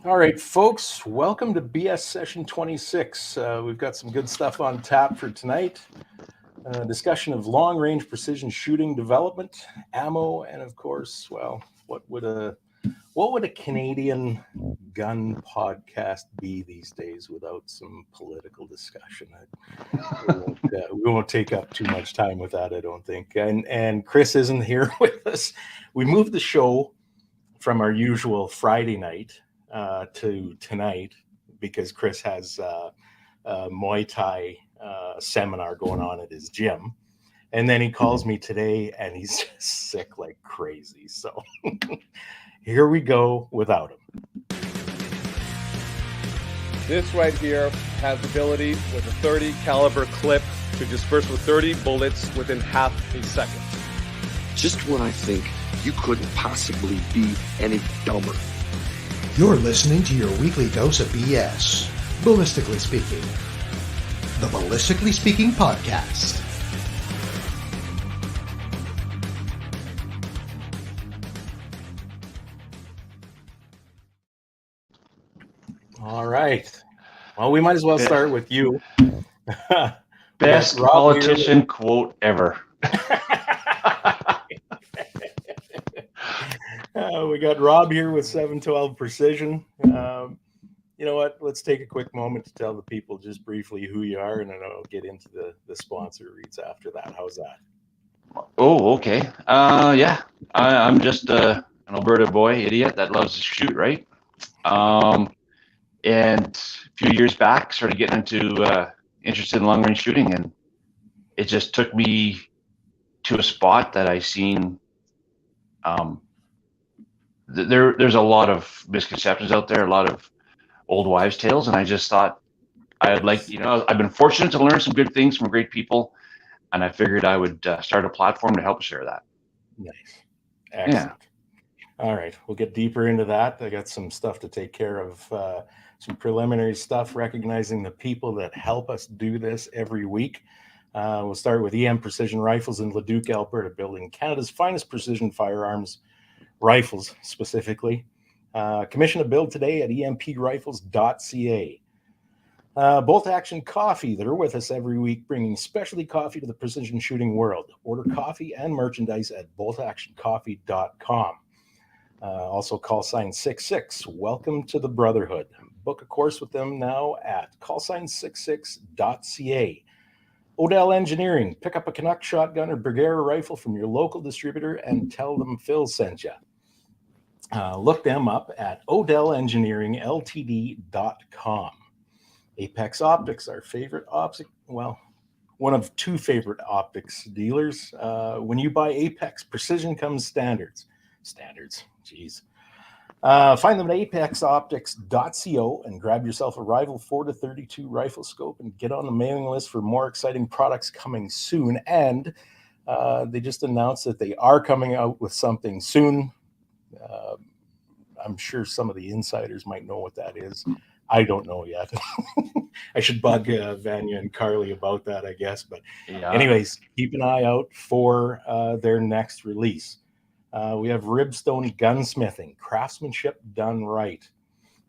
All right, folks, welcome to BS Session 26. We've got some good stuff on tap for tonight. Discussion of long-range precision shooting development, ammo, and of course, well, what would a Canadian gun podcast be these days without some political discussion? We won't take up too much time with that, I don't think. And Chris isn't here with us. We moved the show from our usual Friday night to tonight because Chris has a Muay Thai seminar going on at his gym. And then he calls me today and he's just sick like crazy. So here we go without him. This right here has the ability with a 30 caliber clip to disperse with 30 bullets within half a second. Just when I think you couldn't possibly be any dumber. You're listening to your weekly dose of BS, Ballistically Speaking. The Ballistically Speaking Podcast. All right. Well, we might as well start with you. Best politician quote ever. We got Rob here with 712 Precision. You know what? Let's take a quick moment to tell the people just briefly who you are, and then I'll get into the sponsor reads after that. How's that? Oh, okay. Yeah, I'm just an Alberta boy idiot that loves to shoot, right? And a few years back, started getting into interested in long-range shooting, and it just took me to a spot that I seen. There's a lot of misconceptions out there, a lot of old wives' tales, and I just thought I'd like, I've been fortunate to learn some good things from great people, and I figured I would start a platform to help share that. Nice. Excellent. Yeah. All right. We'll get deeper into that. I got some stuff to take care of, some preliminary stuff, recognizing the people that help us do this every week. We'll start with EM Precision Rifles in Leduc, Alberta, building Canada's finest precision firearms, rifles specifically. Commission a build today at emprifles.ca. Bolt Action Coffee, they're with us every week, bringing specialty coffee to the precision shooting world. Order coffee and merchandise at boltactioncoffee.com. Also call sign 66. Welcome to the Brotherhood. Book a course with them now at callsign66.ca. Odell Engineering, pick up a Canuck shotgun or Bergara rifle from your local distributor and tell them Phil sent you. Look them up at odellengineeringltd.com. Apex Optics, our favorite optic, well, one of two favorite optics dealers. When you buy Apex, precision comes standards. Geez. Find them at apexoptics.co and grab yourself a Rival 4-32 rifle scope and get on the mailing list for more exciting products coming soon. And they just announced that they are coming out with something soon. I'm sure some of the insiders might know what that is. I don't know yet. I should bug Vanya and Carly about that, I guess. But anyways, keep an eye out for their next release. We have Ribstone Gunsmithing, craftsmanship done right.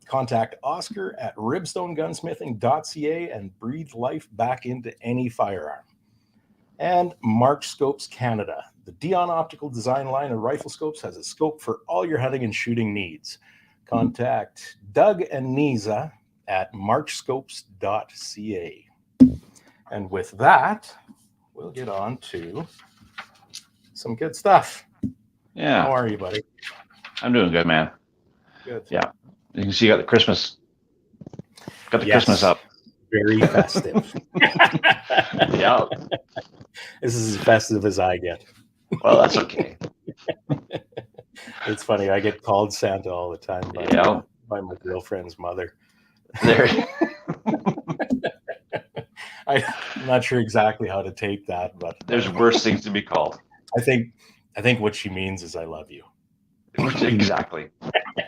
Contact Oscar at ribstonegunsmithing.ca and breathe life back into any firearm. And March Scopes Canada. The Dion Optical Design line of rifle scopes has a scope for all your hunting and shooting needs. Contact Doug and Niza at marchscopes.ca. And with that, we'll get on to some good stuff. Yeah. How are you, buddy? I'm doing good, man. Good. Yeah. You can see you got the Christmas Christmas up. Very festive. Yeah. This is as festive as I get. Well, that's okay. It's funny. I get called Santa all the time by my girlfriend's mother. There. I'm not sure exactly how to take that, but There's worse things to be called. I think what she means is I love you. Exactly.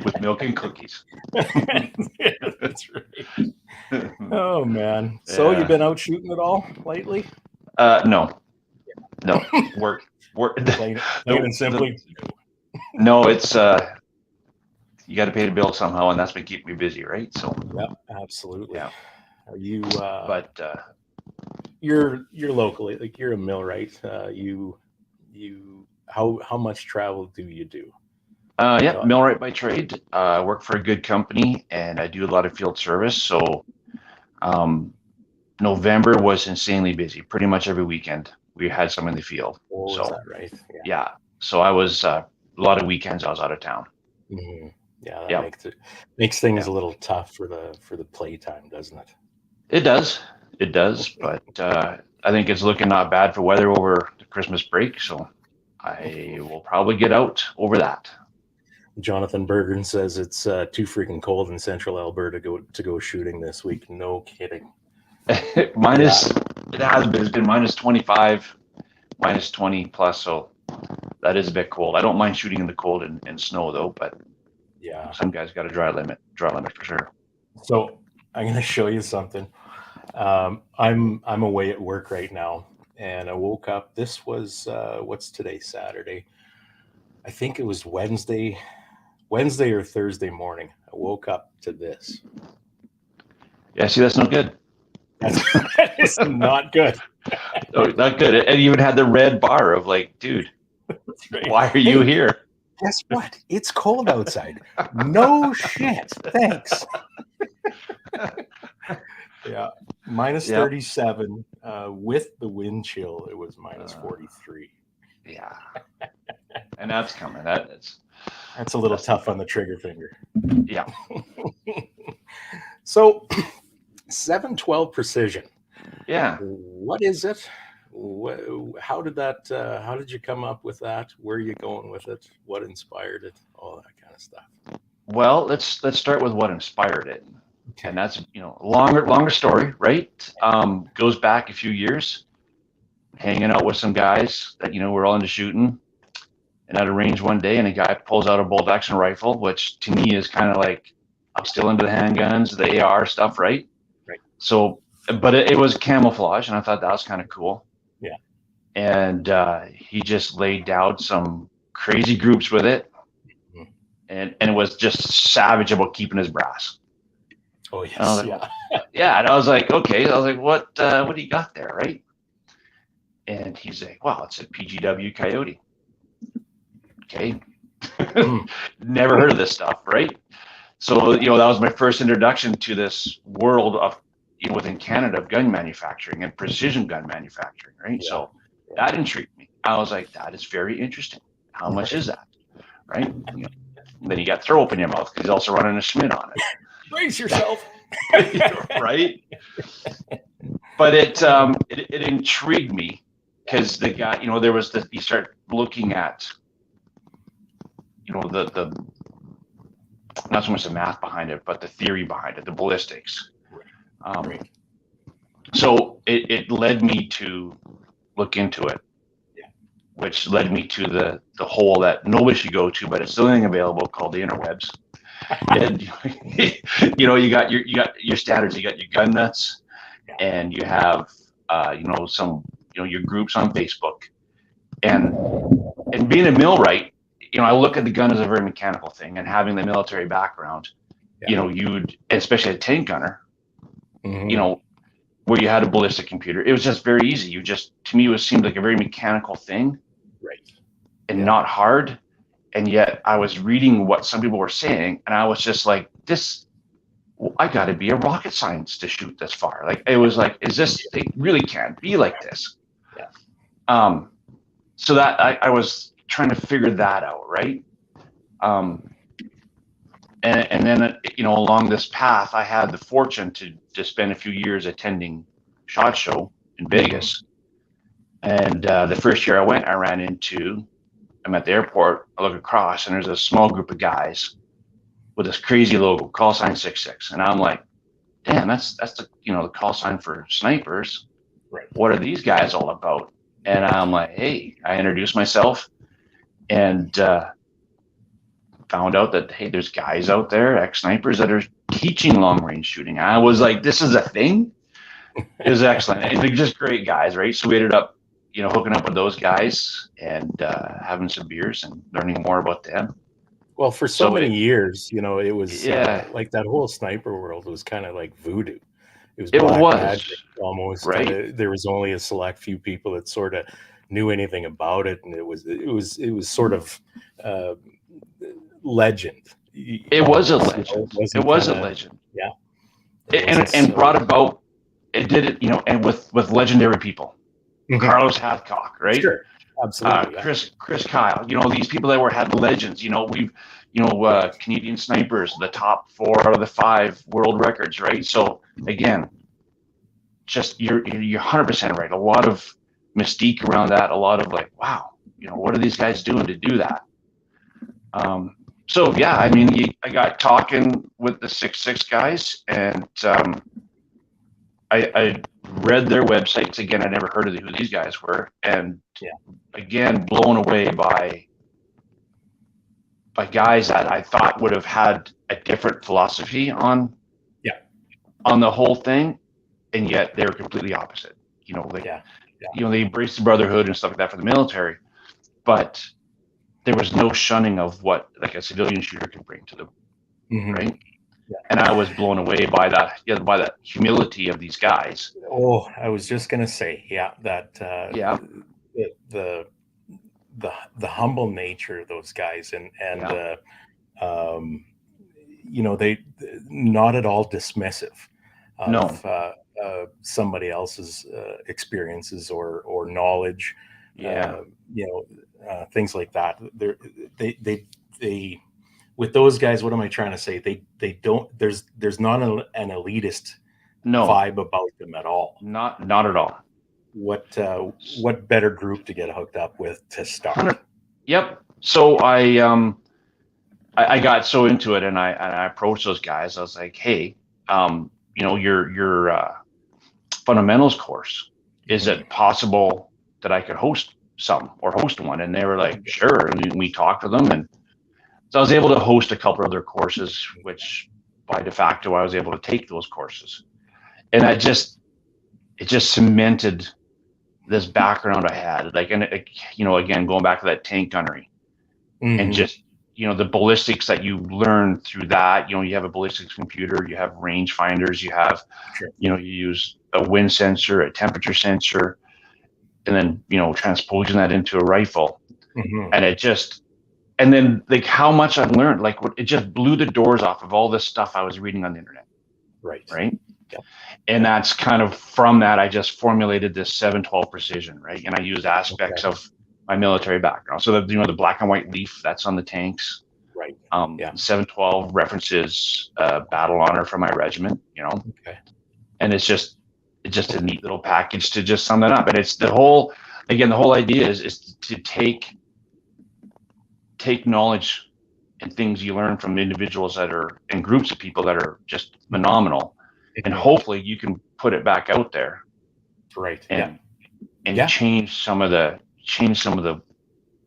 With milk and cookies. That's right. Oh man. So you've been out shooting at all lately? No. Work. Plain and simply. No, it's you got to pay the bill somehow, and that's been keeping me busy, right? So Yep, absolutely. Yeah. Are you? but You're locally, like you're a millwright. How much travel do you do? Yeah, millwright by trade. I work for a good company, and I do a lot of field service. So November was insanely busy. Pretty much every weekend we had some in the field. Oh, So is that right? yeah, so I was a lot of weekends I was out of town. Mm-hmm. Yeah, that Yeah. makes things a little tough for the playtime, doesn't it? It does, but I think it's looking not bad for weather over the Christmas break. So I will probably get out over that. Jonathan Bergen says it's too freaking cold in central Alberta to go shooting this week. No kidding. It has been. It's been minus 25, minus 20 plus. So that is a bit cold. I don't mind shooting in the cold and snow though, but Yeah. some guys got a dry limit for sure. So I'm going to show you something. I'm away at work right now, and I woke up. This was what's today? Saturday. I think it was Wednesday or Thursday morning. I woke up to this. Yeah, see, that's not good. That is not good. Oh, not good. It even had the red bar of like, dude, That's right. why are you here? Guess what? It's cold outside. No shit. Thanks. Yeah. Minus Yep. 37. With the wind chill, it was minus 43. Yeah, and that's coming. That's a little tough on the trigger finger. yeah. So 712 precision. Yeah. What is it? How did you come up with that? Where are you going with it? What inspired it? All that kind of stuff. Well, let's start with what inspired it, and that's longer story, right? Goes back a few years, hanging out with some guys that we're all into shooting, and at a range one day, and a guy pulls out a bolt action rifle, which to me is kind of like I'm still into the handguns, the AR stuff, right? Right. So, but it was camouflage, and I thought that was kind of cool. Yeah. And he just laid down some crazy groups with it. And it was just savage about keeping his brass. Oh yes, yeah. Yeah, and I was like, okay. I was like, what do you got there, right? And he's like, wow, it's a PGW Coyote. Okay. Never heard of this stuff, right? So, that was my first introduction to this world of, within Canada of gun manufacturing and precision gun manufacturing, right? Yeah. So that intrigued me. I was like, that is very interesting. How much is that, right? And then you got throw up in your mouth because he's also running a Schmidt on it. Brace yourself. Right? But it intrigued me because the guy, there was you start looking at, the not so much the math behind it, but the theory behind it, the ballistics. So it led me to look into it, which led me to the hole that nobody should go to, but it's still available, called the interwebs. And you got your standards. You got your gun nuts, and you have some your groups on Facebook, and being a millwright, I look at the gun as a very mechanical thing, and having the military background, you'd, especially a tank gunner, where you had a ballistic computer, it was just very easy. To me, it seemed like a very mechanical thing, right, and not hard. And yet I was reading what some people were saying, and I was just like, I got to be a rocket scientist to shoot this far. Like, it was like, it really can't be like this. Yeah. So that I was trying to figure that out, right? And then, along this path, I had the fortune to spend a few years attending SHOT Show in Vegas. And the first year I went, I'm at the airport, I look across, and there's a small group of guys with this crazy logo, call sign 66. And I'm like, damn, that's the the call sign for snipers. Right. What are these guys all about? And I'm like, hey, I introduced myself and found out that, hey, there's guys out there, ex-snipers, that are teaching long range shooting. I was like, this is a thing? It was excellent. And they're just great guys, right? So we ended up hooking up with those guys and having some beers and learning more about them. Well, for so So many it, years, it was yeah, like that whole sniper world was kind of like voodoo. It was it black was, magic almost. Kind right? of, there was only a select few people that sort of knew anything about it, and it was sort of uh, legend. It was a Almost, it legend. It wasn't was kind a of, legend. yeah, it wasn't And so. brought about, it did it, and with legendary people. Mhm. Carlos Hathcock, right? Sure, absolutely, yeah. Chris Kyle, these people that had legends. Canadian snipers, the top 4 out of the 5 world records, right? So again, just you're 100% right. A lot of mystique around that. A lot of like, wow, what are these guys doing to do that? So yeah, I mean, I got talking with the 6.6 guys, and I read their websites again. I never heard of who these guys were, and Yeah. again, blown away by guys that I thought would have had a different philosophy on the whole thing, and yet they're completely opposite. Yeah. They embrace the brotherhood and stuff like that for the military, but there was no shunning of what like a civilian shooter can bring to them, Mhm. right? Yeah. And I was blown away by that, by that humility of these guys. Oh, I was just gonna say, that Yeah. the the humble nature of those guys, and um, they not at all dismissive No. of somebody else's experiences or knowledge. Yeah. Things like that. They with those guys. What am I trying to say? They don't. There's not an elitist No. vibe about them at all. Not at all. What better group to get hooked up with to start? Yep. So I got so into it, and I approached those guys. I was like, hey, your fundamentals course, is it possible that I could host one? And they were like, sure. And we talked to them, and so I was able to host a couple of their courses, which by de facto I was able to take those courses, and it just cemented this background I had, like, and again, going back to that tank gunnery, and just the ballistics that you learn through that. You have a ballistics computer, you have range finders, you have you use a wind sensor, a temperature sensor, and then transposing that into a rifle. And then like how much I learned, like it just blew the doors off of all this stuff I was reading on the internet. Right. Yeah. And that's kind of from that I just formulated this 712 precision, right? And I used aspects of my military background. So the black and white leaf that's on the tanks. Right. 712 references battle honor from my regiment, and it's just a neat little package to just sum that up. And it's the whole idea is to take knowledge and things you learn from individuals that are in groups of people that are just phenomenal, and hopefully you can put it back out there, right? And change some of the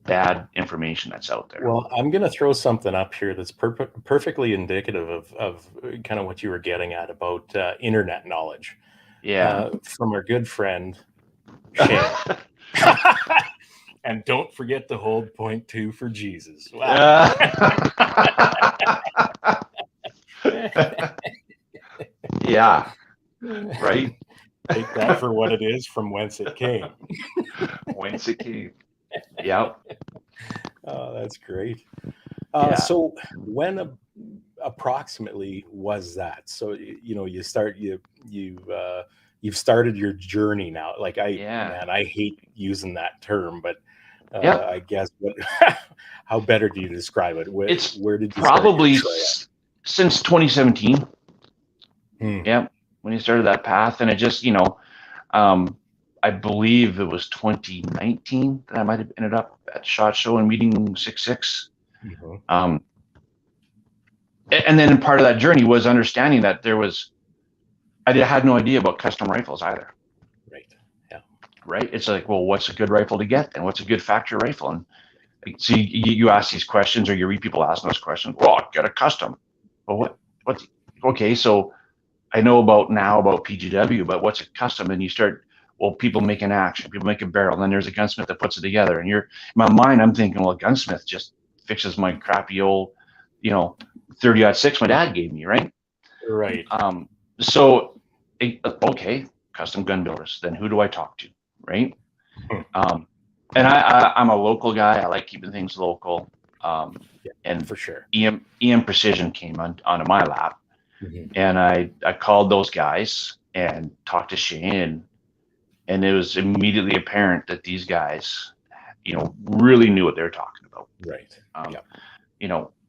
bad information that's out there. Well, I'm going to throw something up here that's perfectly indicative of kind of what you were getting at about internet knowledge. Yeah. From our good friend Shane. And don't forget to hold .2 for Jesus. Wow. Yeah. Right. Take that for what it is, from whence it came. Whence it came. Yep. Oh, that's great. Yeah. So when approximately was that? So you've started your journey now. Like I hate using that term, but I guess how better do you describe it? Where did you probably since 2017? Yeah, when you started that path, and it just I believe it was 2019 that I might have ended up at SHOT Show and meeting 6.6. And then part of that journey was understanding that I had no idea about custom rifles either. Right. Yeah. Right. It's like, well, what's a good rifle to get, and what's a good factory rifle? And so you ask these questions, or you read people asking those questions. Well, get a custom. Well, what? Okay, so I know about PGW, but what's a custom? And you start. Well, people make an action, people make a barrel, and then there's a gunsmith that puts it together. And in my mind, I'm thinking, well, a gunsmith just fixes my crappy old 30-06 my dad gave me, right? Right. So, okay, custom gun builders. Then who do I talk to, right? And I'm a local guy. I like keeping things local. And for sure. EM Precision came onto my lap, and I called those guys and talked to Shane, and it was immediately apparent that these guys, really knew what they were talking about. Right.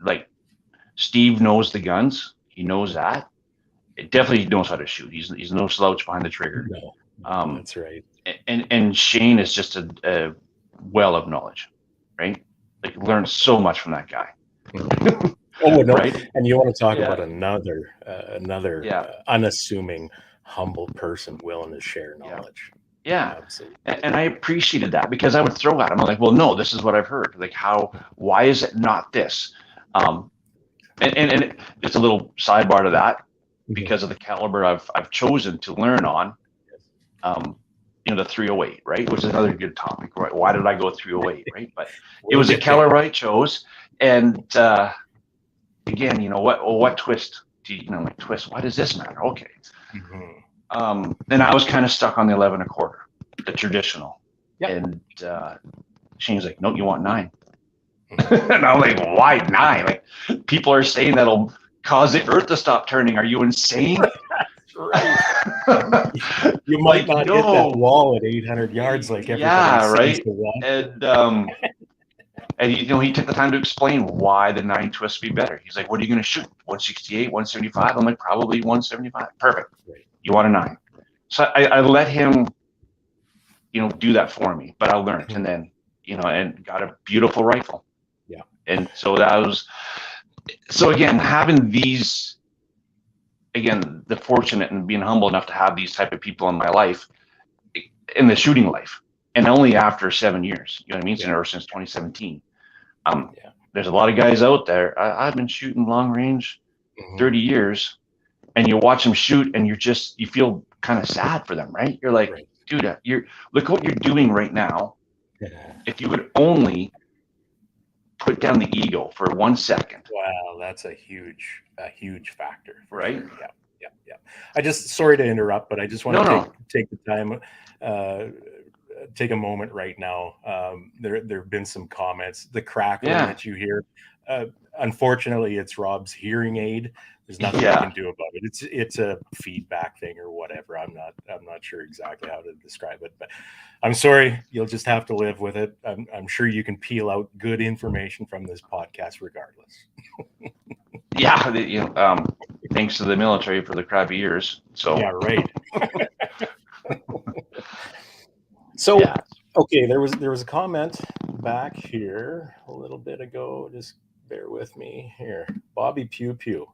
Like Steve knows the guns. He knows that. It definitely knows how to shoot. He's no slouch behind the trigger. No, that's right. And Shane is just a well of knowledge, right? Like learned so much from that guy. Oh no! Right? And you want to talk about another unassuming, humble person willing to share knowledge. Yeah. Absolutely. And I appreciated that, because I would throw at him. I'm like, well, no, this is what I've heard. Like, why is it not this? And it's a little sidebar to that, because of the caliber I've chosen to learn on. The 308, right? Which is another good topic, right? Why did I go 308, right? But it was a caliber I chose. And again, what twist do like twist? Why does this matter? Okay. And I was kind of stuck on the 11 1/4, the traditional. Yep. And Shane's like, no, you want 9. And I'm like, why 9? Like, people are saying that'll cause the earth to stop turning. Are you insane? Right. You might not hit that wall at 800 yards like everybody seems to want. And he took the time to explain why the 9 twists would be better. He's like, what are you going to shoot? 168, 175? I'm like, probably 175. Perfect. Right. You want a 9. So I let him, do that for me, but I learned, and then, and got a beautiful rifle. Yeah. And so again, having these, the fortunate and being humble enough to have these type of people in my life, in the shooting life, and only after 7 years, you know what I mean? Yeah. Since 2017. There's a lot of guys out there. I've been shooting long range 30 years, and you watch them shoot, and you feel kind of sad for them, right? You're like, dude, look what you're doing right now. If you would only put down the ego for 1 second. Wow, that's a huge factor. Right? Sure. Yeah. I just, sorry to interrupt, but I just want to take the time, take a moment right now. There have been some comments. The crackling that you hear, unfortunately, it's Rob's hearing aid. There's nothing I can do about it. It's a feedback thing or whatever. I'm not sure exactly how to describe it, but I'm sorry. You'll just have to live with it. I'm sure you can peel out good information from this podcast regardless. Thanks to the military for the crappy ears. So yeah, right. So okay, there was a comment back here a little bit ago. Just bear with me here. Bobby Pew Pew.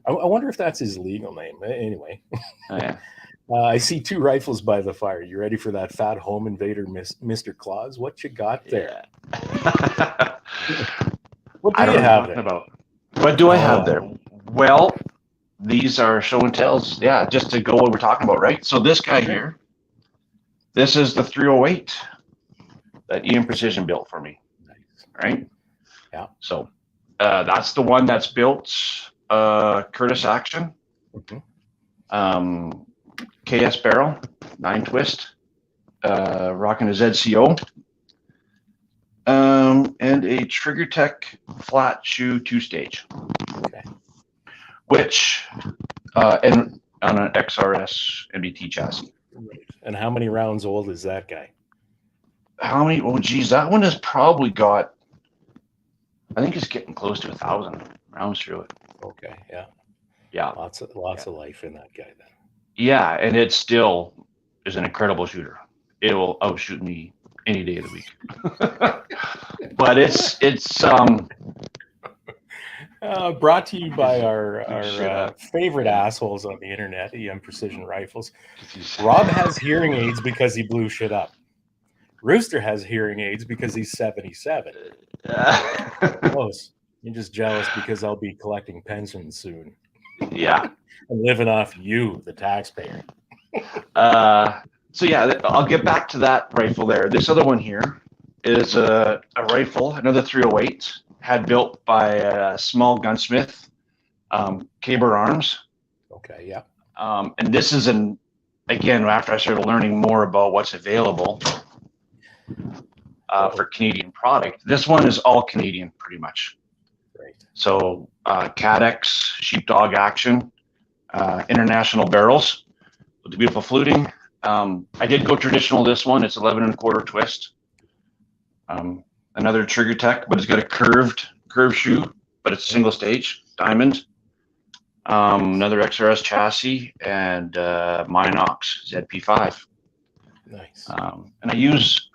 I wonder if that's his legal name. Anyway. I see 2 rifles by the fire. You ready for that fat home invader, Mr. Claus? What you got there? What do you have there? What do I have there? Well, these are show and tells. Yeah, just to go what we're talking about, right? So this guy here, this is the 308 that EM Precision built for me. Right? Yeah. So that's the one that's built Curtis Action. KS barrel, 9 twist, rocking a ZCO, and a Trigger Tech flat shoe 2-stage, which and on an XRS MDT chassis. And how many rounds old is that guy? How many? Oh, geez, that one has probably got, I think it's getting close to 1,000 rounds through it. Okay, yeah. Lots of life in that guy then. Yeah, and it still is an incredible shooter. It will outshoot me any day of the week. But it's brought to you by our favorite assholes on the internet, EM Precision Rifles. Rob has hearing aids because he blew shit up. Rooster has hearing aids because he's 77. Close. You're just jealous because I'll be collecting pensions soon. Yeah. And living off you, the taxpayer. So yeah, I'll get back to that rifle there. This other one here is a rifle, another 308, had built by a small gunsmith, Caber Arms. Okay. Yeah. And this is again, after I started learning more about what's available for Canadian product, this one is all Canadian pretty much. Right. So Cadex, sheepdog action, international barrels with the beautiful fluting. I did go traditional this one. It's 11 1/4 twist. Another Trigger Tech, but it's got a curved shoe, but it's single stage diamond. Another XRS chassis and Minox ZP5. Nice. And I use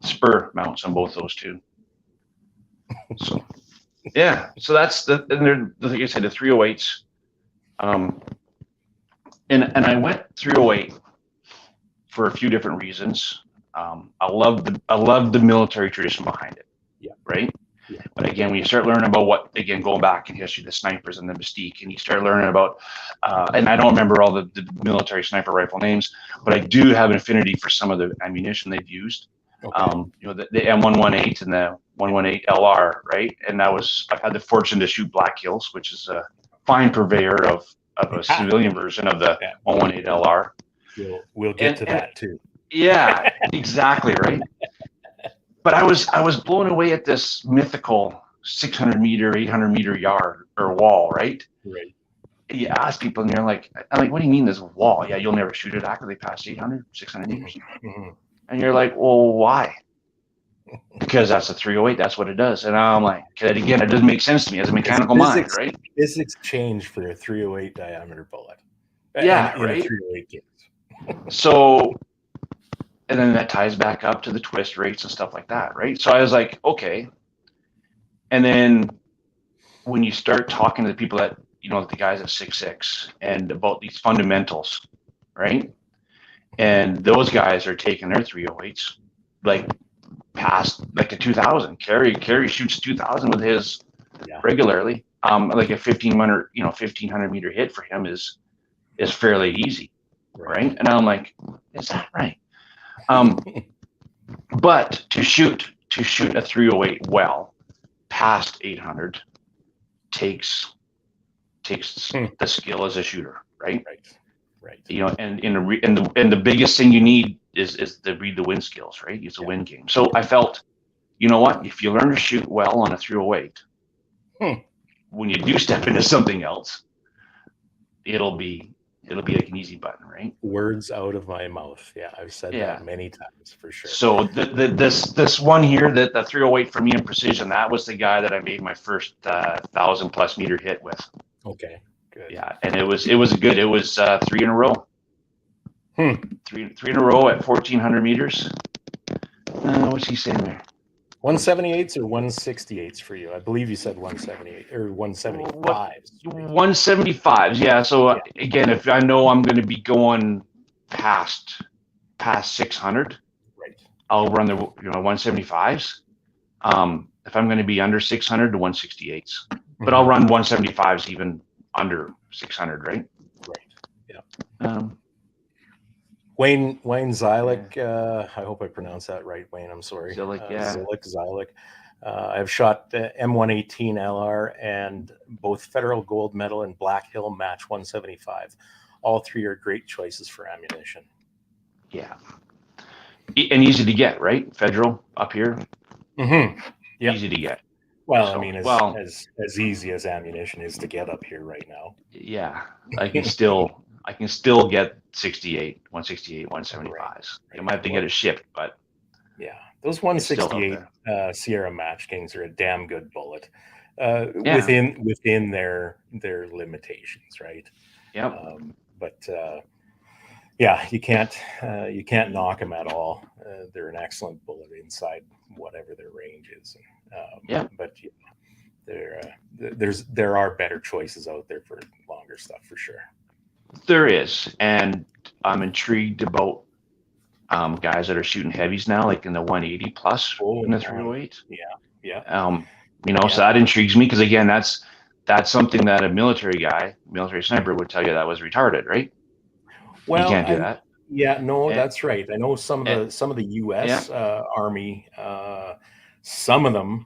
spur mounts on both those too. So yeah, so that's like I said, the 308s. And I went 308 for a few different reasons. I love the military tradition behind it. Yeah. Right. Yeah. But again, when you start learning about going back in history, the snipers and the Mystique, and you start learning about, and I don't remember all the military sniper rifle names, but I do have an affinity for some of the ammunition they've used. Okay. The M118 and the 118 LR, right? And I've had the fortune to shoot Black Hills, which is a fine purveyor of a civilian version of the 118 LR. We'll get to that too. Yeah, exactly, right. But I was blown away at this mythical 600 meter, 800 meter yard or wall, right? Right. You ask people and they're like, I'm like, what do you mean this wall? Yeah, you'll never shoot it after they pass 800, 600 meters. Mm-hmm. And you're like, well, why? Because that's a 308. That's what it does. And I'm like, again, it doesn't make sense to me as a mechanical mind, right? Physics change for a 308 diameter bullet. Yeah, in right. A 308 case. So, and then that ties back up to the twist rates and stuff like that, right? So I was like, okay. And then when you start talking to the people that, the guys at 6.6 and about these fundamentals, right? And those guys are taking their 308s like past like a 2000. Kerry shoots 2000 with his regularly. Like a 1500 meter hit for him is fairly easy, right? And I'm like, is that right? But to shoot a 308 well past 800 takes the skill as a shooter, right? Right. And the biggest thing you need is to read the wind skills, right? It's a wind game. So I felt, you know what? If you learn to shoot well on a 308, when you do step into something else, it'll be like an easy button, right? Words out of my mouth. Yeah, I've said that many times for sure. So this one here, the 308 for me in precision, that was the guy that I made my first 1,000+ meter hit with. Okay. Good. Yeah, and it was good. It was 3 in a row. Three in a row at 1,400 meters. What's he saying there? 178s or 168s for you? I believe you said 178 or 175s. 175s, yeah. So again, if I know I'm going to be going past 600, right, I'll run the 175s. If I'm going to be under 600 to 168s, but I'll run 175s even under 600, right? Right. Yeah. Wayne Zylik, I hope I pronounced that right, Wayne. I'm sorry. Zylik. I've shot the M118 LR and both Federal Gold Medal and Black Hill Match 175. All three are great choices for ammunition. Yeah. And easy to get, right? Federal up here. Mm-hmm. Yeah. Easy to get. Well, so, I mean, as easy as ammunition is to get up here right now. Yeah. I can still get 168, 175s. Right. You might have to get it shipped, but yeah, those 168 Sierra Match Kings are a damn good bullet within their limitations, right? Yep. You can't knock them at all. They're an excellent bullet inside whatever their range is. But there are better choices out there for longer stuff for sure. There is, and I'm intrigued about guys that are shooting heavies now, like in the 180 plus in the 308. So that intrigues me because again, that's something that a military sniper would tell you that was retarded, right? Well, you can't do that. Yeah, no, that's right. I know some of the U.S. Army, some of them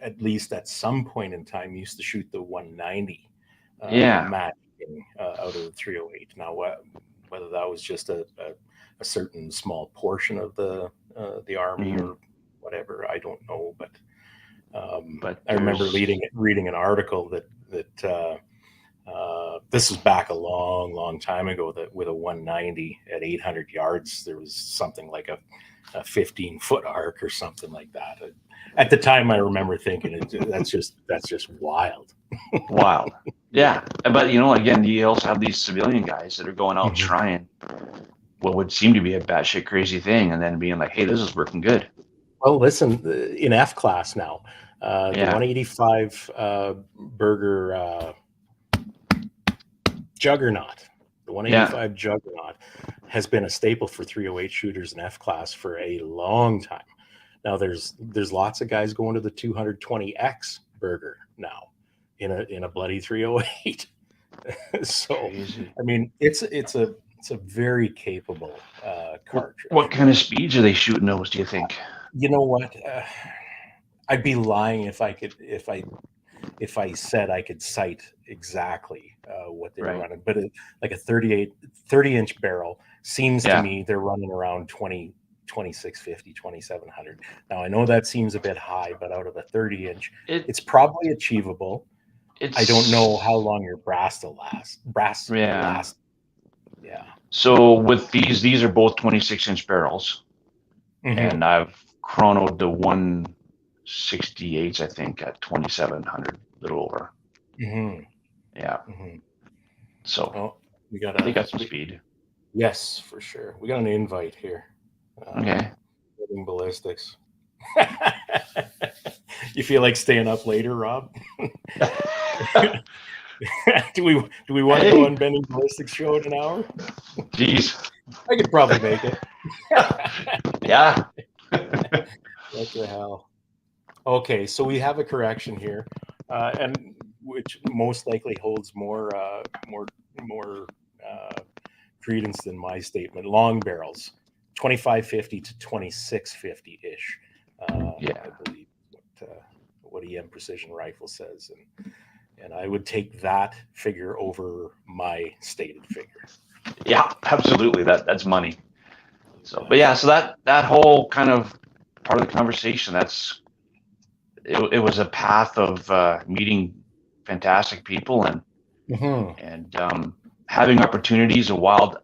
at least at some point in time, used to shoot the 190 Yeah. matching out of the 308. Now, whether that was just a certain small portion of the Army Mhm. or whatever, I don't know. But But I remember there's- reading an article that this was back a long time ago, that with a 190 at 800 yards, there was something like a 15-foot arc or something like that. At the time, I remember thinking that's just wild. Wild. Yeah. But, again, you also have these civilian guys that are going out Mhm. trying what would seem to be a batshit crazy thing and then being like, hey, this is working good. Well, listen, in F class now, the Yeah. 185 Burger Juggernaut, the 185 Juggernaut has been a staple for 308 shooters in F class for a long time. Now there's lots of guys going to the 220X Burger now in a bloody 308. So Crazy. I mean, it's a very capable cartridge. What kind of speeds are they shooting those, do you think? You know what? I'd be lying if I said I could cite exactly what they were Right. running, but like a 30-inch barrel seems Yeah. to me they're running around 2650, 2700. Now I know that seems a bit high, but out of a 30-inch, it's probably achievable. I don't know how long your brass will last. Yeah. Yeah. So with these are both 26-inch barrels, Mhm. and I've chronoed the 168s, I think, at 2700, a little over. Mhm. Yeah. Mhm. So Oh, we got they got some speed. Yes, for sure. We got an invite here. Okay. Building Ballistics. You feel like staying up later, Rob? do we want to go on Bending Ballistics show in an hour? Jeez. I could probably make it. Yeah. What the hell? Okay, so we have a correction here, and which most likely holds more credence than my statement. Long barrels, 2550 to 2650 ish. Yeah. I believe what EM Precision Rifle says, and I would take that figure over my stated figure. Yeah, absolutely. That's money. So, but yeah, so that whole kind of part of the conversation, it was a path of meeting fantastic people and having opportunities. A wild,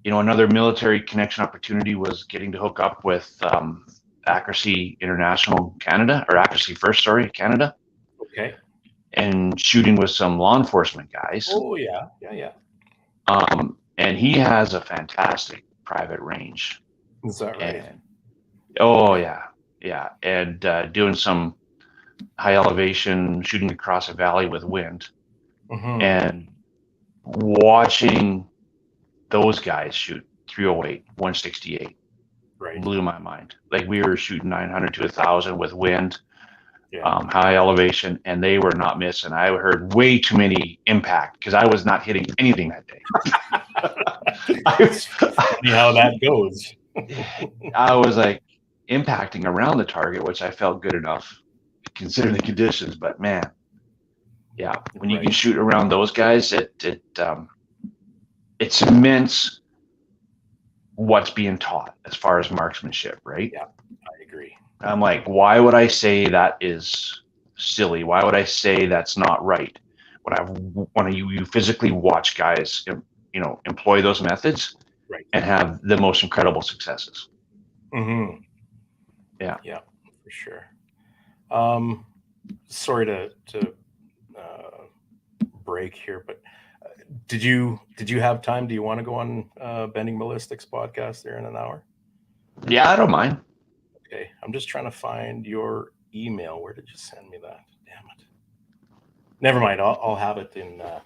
another military connection opportunity was getting to hook up with Accuracy International Canada, or Accuracy First, sorry, Canada. Okay. And shooting with some law enforcement guys. Oh yeah. And he has a fantastic private range. Is that right? And, oh yeah, and doing some high elevation shooting across a valley with wind, and watching those guys shoot 308, 168, right, blew my mind. Like we were shooting 900 to 1,000 with wind. Yeah. High elevation, and they were not missing. I heard way too many impact because I was not hitting anything that day. Funny how that goes. I was like impacting around the target, which I felt good enough considering the conditions. But man, yeah, when you can shoot around those guys, it cements what's being taught as far as marksmanship, right? Yeah, I agree. I'm like, why would I say that is silly? Why would I say that's not right? When you physically watch guys, employ those methods, right, and have the most incredible successes. Mm-hmm. Yeah, for sure. Sorry to break here, but did you have time? Do you want to go on Bending Ballistics podcast there in an hour? Yeah, I don't mind. Okay, I'm just trying to find your email. Where did you send me that? Damn it. Never mind. I'll have it in my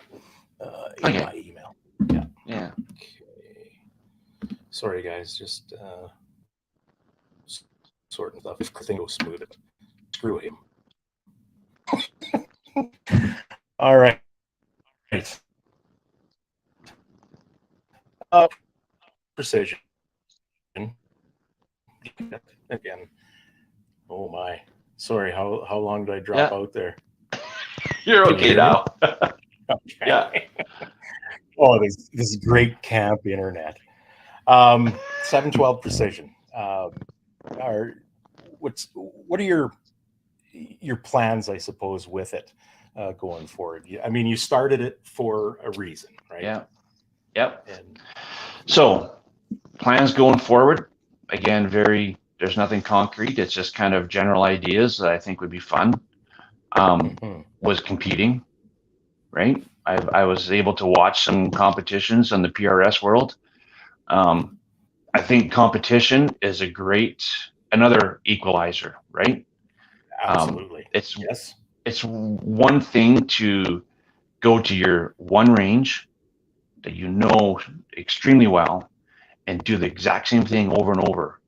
email. Yeah. Yeah. Okay. Sorry, guys. Just sorting stuff. If the thing goes smooth, screw him. All right. Precision. Again. Oh my. Sorry, how long did I drop out there? You're Can you okay hear me? now. Okay. Yeah. Oh, this great camp internet. 712 Precision. What are your plans, I suppose, with it going forward? I mean, you started it for a reason, right? Yeah. Yep. And So plans going forward, again, there's nothing concrete. It's just kind of general ideas that I think would be fun. Was competing, right? I was able to watch some competitions in the PRS world. I think competition is another equalizer, right? absolutely. It's one thing to go to your one range that you know extremely well and do the exact same thing over and over.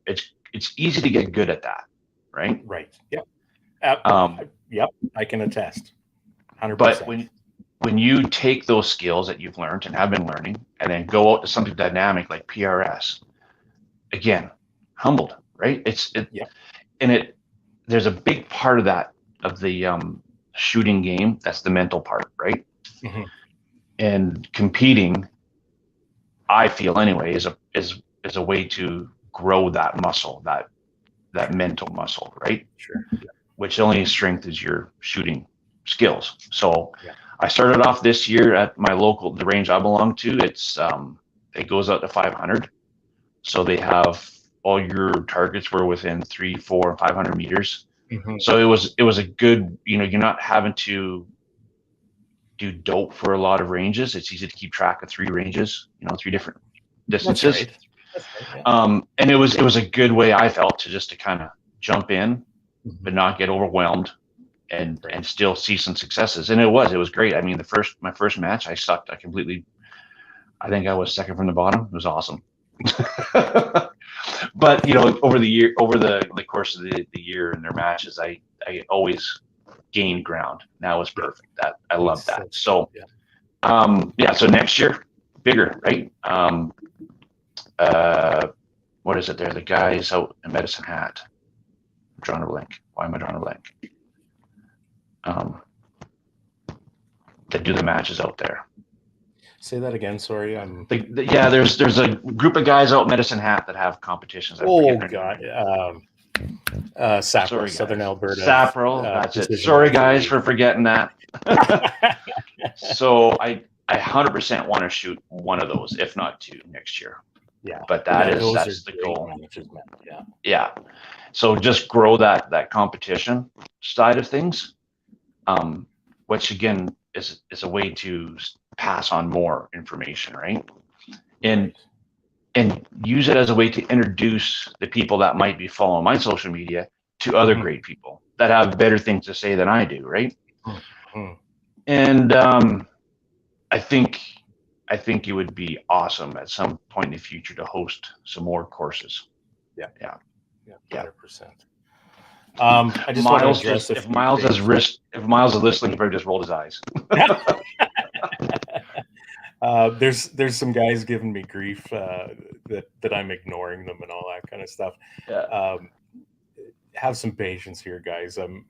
It's easy to get good at that, right? Right. Yep. Yep. I can attest. 100%. But when you take those skills that you've learned and have been learning, and then go out to something dynamic like PRS, again, humbled, right? There's a big part of that of the shooting game. That's the mental part, right? Mm-hmm. And competing, I feel anyway, is a way to grow that muscle, that mental muscle, right? Sure. Yeah. Which only strengthens your shooting skills. So yeah. I started off this year at the range I belong to. It goes out to 500. So they have all your targets were within 3, 4, 500 meters. Mm-hmm. So it was a good, you're not having to do dope for a lot of ranges. It's easy to keep track of 3 ranges, 3 different distances. That's right. Yeah. And it was a good way, I felt, to kind of jump in, but not get overwhelmed and still see some successes. And it was great. I mean, my first match, I sucked. I think I was second from the bottom. It was awesome. But over the course of the year and their matches, I always gained ground. That was perfect. That I love that. So so next year, bigger, right? What is it there? The guys out in Medicine Hat. I'm drawing a blank. Why am I drawing a blank? That do the matches out there. Say that again. Sorry, there's a group of guys out Medicine Hat that have competitions. Oh God, Saprol, Southern Alberta. Saprol, that's it. Sorry guys for forgetting that. So I 100% want to shoot one of those, if not 2, next year. Yeah, but that's the goal. Yeah, yeah. So just grow that competition side of things, which again is a way to pass on more information, right? And use it as a way to introduce the people that might be following my social media to other great people that have better things to say than I do, right? Mm-hmm. And I think it would be awesome at some point in the future to host some more courses. Yeah. 100%. I just want to address if Miles is listening, he probably just rolled his eyes. There's some guys giving me grief that I'm ignoring them and all that kind of stuff. Yeah. Have some patience here, guys. I'm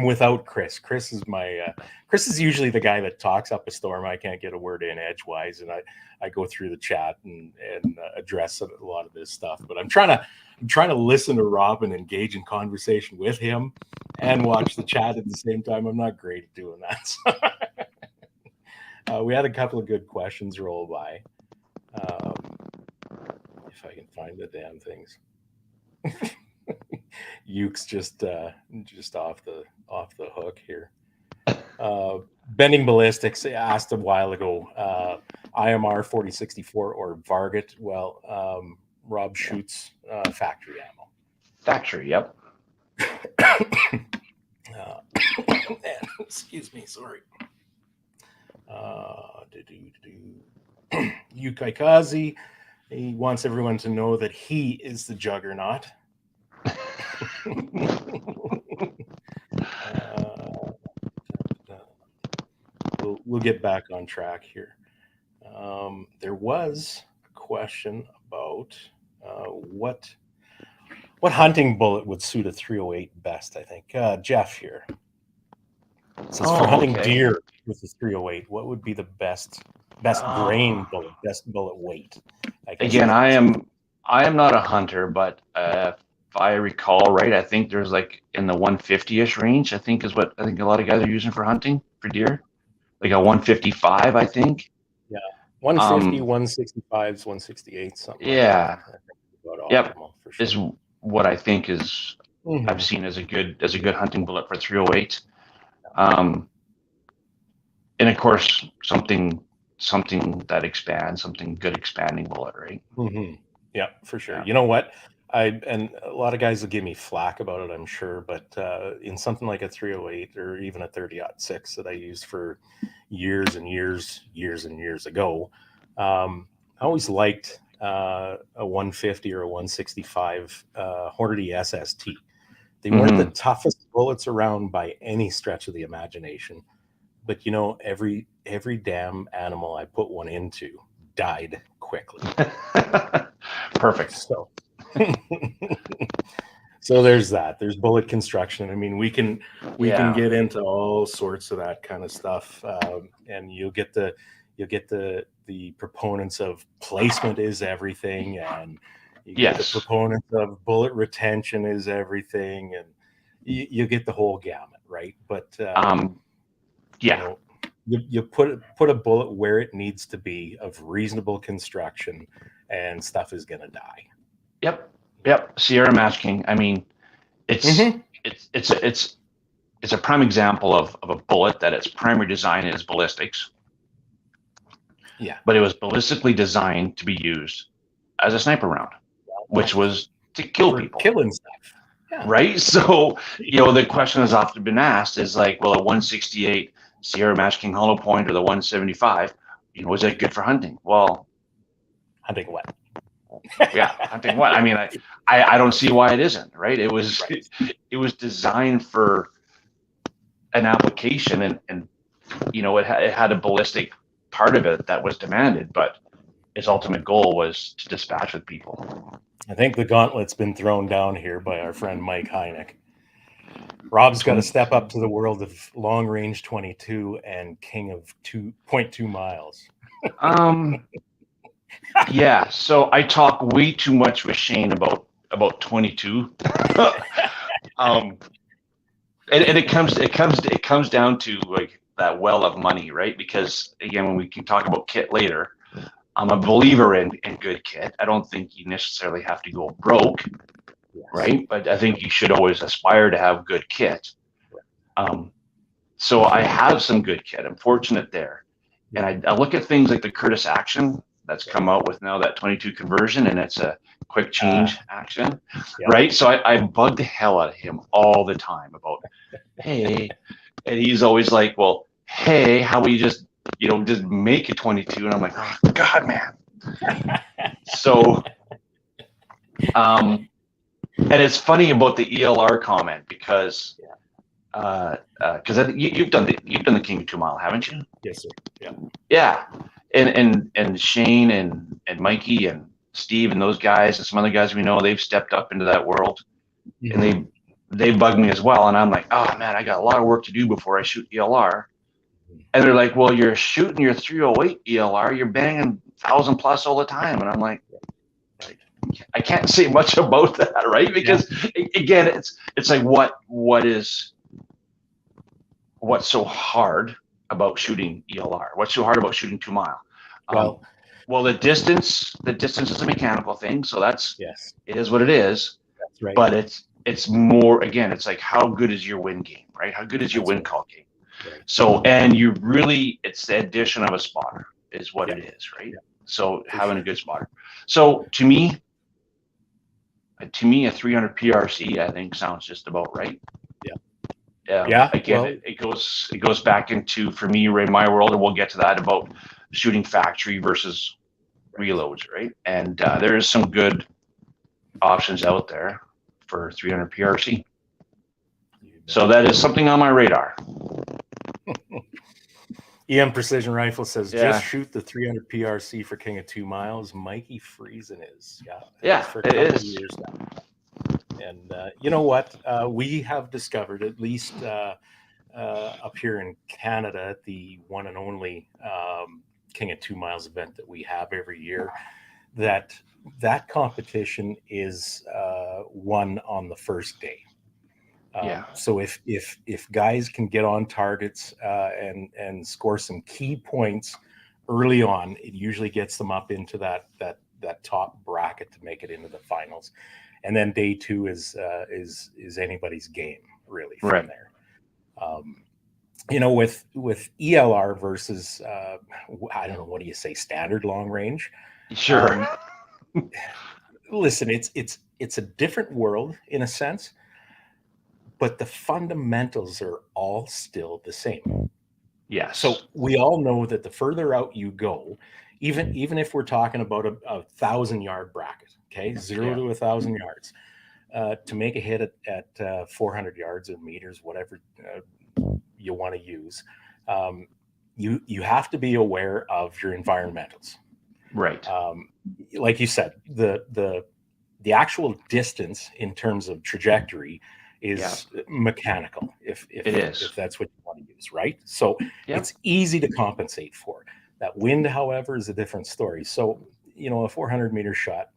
without Chris. Chris is usually the guy that talks up a storm. I can't get a word in edgewise, and I go through the chat and address a lot of this stuff. But I'm trying to listen to Rob and engage in conversation with him and watch the chat at the same time. I'm not great at doing that. So. We had a couple of good questions roll by. If I can find the damn things. Yuke's just off the hook here. Bending Ballistics asked a while ago, IMR 4064 or Varget. Well, Rob shoots factory ammo. Factory, yep. Excuse me, sorry. Yukai Kazi, he wants everyone to know that he is the juggernaut. We'll get back on track here. There was a question about What hunting bullet would suit a 308 best? I think Jeff here says for hunting okay. deer with the 308, what would be the best grain bullet, best bullet weight? Again, I am not a hunter, but if I recall right, I think there's like in the 150-ish range. I think is what I think a lot of guys are using for hunting for deer, like a 155. I think. 150, 165s, 168, something. Yeah. Like that. I think Yep. for sure. Is what I think is I've seen as a good hunting bullet for 308. And of course something that expands, something good expanding bullet, right? Yeah, for sure. Yeah. You know what? And a lot of guys will give me flack about it, I'm sure, but in something like a 308 or even a 30-06 that I used for years and years ago, I always liked a 150 or a 165 Hornady SST. They weren't the toughest bullets around by any stretch of the imagination, but you know, every damn animal I put one into died quickly. Perfect. So there's that. There's bullet construction. I mean, we can get into all sorts of that kind of stuff, and you'll get the proponents of placement is everything, and you get the proponents of bullet retention is everything, and you get the whole gamut, right? But you know, you put a bullet where it needs to be of reasonable construction, and stuff is gonna die. Yep. Sierra Match King. I mean, it's a prime example of a bullet that its primary design is ballistics. Yeah. But it was ballistically designed to be used as a sniper round, which was to kill people. Killing stuff. Yeah. Right? So, you know, the question has often been asked is like, well, a 168 Sierra Match King hollow point or the 175, you know, is that good for hunting? Well, hunting what? Yeah, hunting what? I mean, I don't see why it isn't, right? It was designed for an application, and you know, it had a ballistic part of it that was demanded, but its ultimate goal was to dispatch with people. I think the gauntlet's been thrown down here by our friend Mike Hynek. Rob's got to step up to the world of long range 22 and king of 2.2 miles. Yeah, so I talk way too much with Shane about 22. And it comes down to like that well of money, right? Because again, when we can talk about kit later, I'm a believer in good kit. I don't think you necessarily have to go broke, right? But I think you should always aspire to have good kit. So I have some good kit. I'm fortunate there. And I look at things like the Curtis Action that's come out with now that 22 conversion, and it's a quick change action, right? So I bug the hell out of him all the time about, hey, and he's always like, well, hey, how about you just make a 22? And I'm like, oh, God, man. So, and it's funny about the ELR comment because you've done the King of 2 Mile, haven't you? Yes, sir. Yeah. Yeah. And Shane and Mikey and Steve and those guys and some other guys we know, they've stepped up into that world, and they bug me as well. And I'm like, oh man, I got a lot of work to do before I shoot ELR. And they're like, well, you're shooting your 308 ELR, you're banging 1,000 plus all the time. And I'm like, I can't say much about that, right? Because again, it's like what's so hard about shooting ELR? What's so hard about shooting 2 mile? Well, the distance is a mechanical thing, so it is what it is. That's right. But it's more, again, it's like, how good is your wind game, right? How good is your wind call game? Right. So, and it's the addition of a spotter is what it is, right? Yeah. So having a good spotter. So to me, a 300 PRC, I think sounds just about right. Again, it goes back into, for me, right, my world, and we'll get to that, about shooting factory versus reloads, right? And there is some good options out there for 300 PRC. So that is something on my radar. EM Precision Rifle says, just shoot the 300 PRC for King of 2 Miles. Mikey Friesen is. Yeah, for a couple of years now. And you know what? We have discovered, at least up here in Canada, the one and only King of 2 Miles event that we have every year, that competition is won on the first day. So if guys can get on targets and score some key points early on, it usually gets them up into that top bracket to make it into the finals. And then day 2 is anybody's game, really, from there. With ELR versus I don't know, what do you say, standard long range? Sure. Listen, it's a different world in a sense, but the fundamentals are all still the same. Yes. So we all know that the further out you go, even if we're talking about a 1,000-yard bracket, okay, 0 to 1,000 yards, to make a hit at 400 yards or meters, whatever you want to use, you have to be aware of your environmentals. Right. Like you said, the actual distance in terms of trajectory is mechanical, if that's what you want to use, right? So it's easy to compensate for. That wind, however, is a different story. So, a 400-meter shot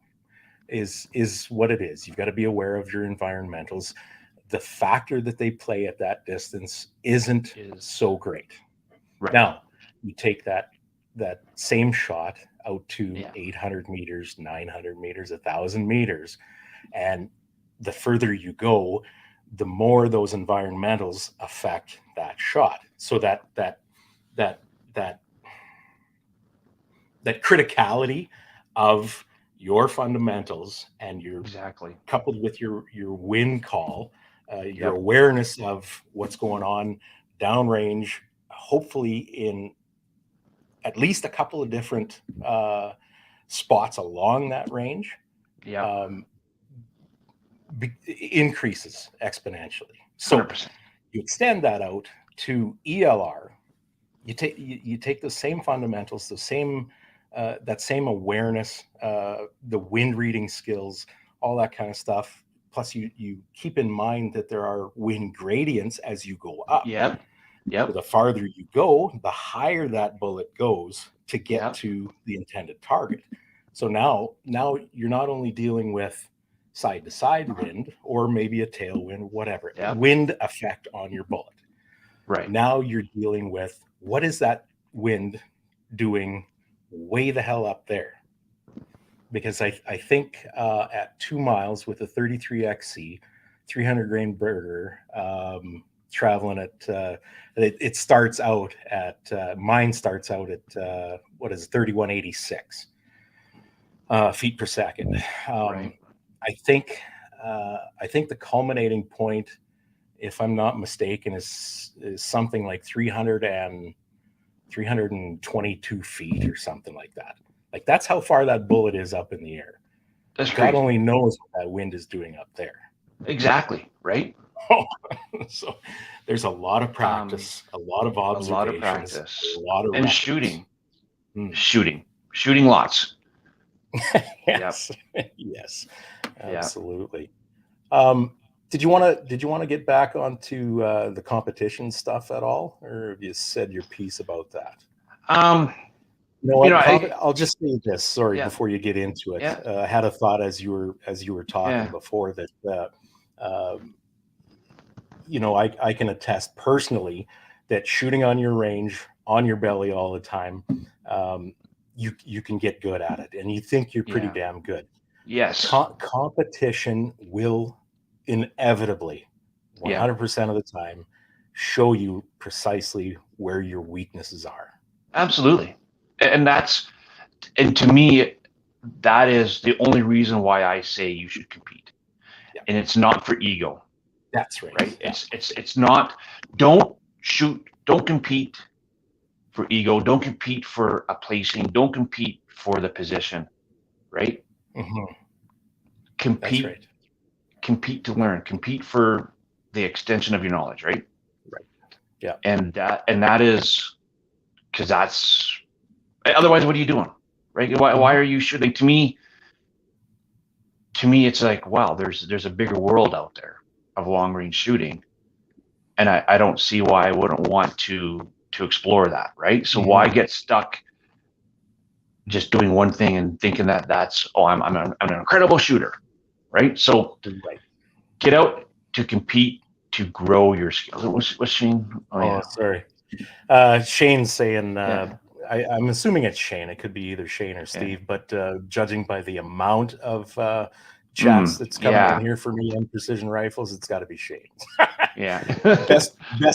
is what it is. You've got to be aware of your environmentals. The factor that they play at that distance isn't so great. Right. Now, you take that same shot out to 800 meters, 900 meters, 1,000 meters, and the further you go, the more those environmentals affect that shot. So that criticality of your fundamentals and your coupled with your wind call, your awareness of what's going on downrange, hopefully in at least a couple of different spots along that range, increases exponentially. So 100%. You extend that out to ELR. You take the same fundamentals, the same that same awareness, the wind reading skills, all that kind of stuff. Plus, you keep in mind that there are wind gradients as you go up. Yep. So the farther you go, the higher that bullet goes to get to the intended target. So now you're not only dealing with side to side wind or maybe a tailwind, whatever, wind effect on your bullet. Right. Now you're dealing with what is that wind doing way the hell up there? Because I think at 2 miles with a 33XC, 300 grain burger, traveling at it starts out at mine starts out at 3186 feet per second. Right. I think the culminating point, if I'm not mistaken, is something like 322 feet or something like that. Like that's how far that bullet is up in the air. That's God crazy. only knows what that wind is doing up there. Exactly. Right. So there's a lot of practice, a lot of observations, a lot of and reference. shooting lots. Yes. Yes, absolutely. Did you want to get back onto the competition stuff at all, or have you said your piece about that? I'll just say this. Sorry, before you get into it, I had a thought as you were talking before that. I can attest personally that shooting on your range, on your belly all the time, you can get good at it, and you think you're pretty damn good. Yes. Competition will inevitably, 100% of the time, show you precisely where your weaknesses are. Absolutely. And to me, that is the only reason why I say you should compete. Yeah. And it's not for ego. That's right. Right. Yeah. It's not, don't compete for ego. Don't compete for a placing. Don't compete for the position. Right. Mm-hmm. Compete. That's right. Compete to learn. Compete for the extension of your knowledge. Right. Right. Yeah. And that is because that's, otherwise what are you doing? Right. Why are you shooting? To to me, it's like, wow, there's a bigger world out there of long range shooting, and I don't see why I wouldn't want to explore that, right? So why get stuck just doing one thing and thinking that that's I'm an incredible shooter, right? So get out to compete, to grow your skills. What's Shane? Sorry. Shane's saying, I'm assuming it's Shane. It could be either Shane or Steve, but judging by the amount of chats that's coming in here for me on precision rifles, it's got to be Shane. best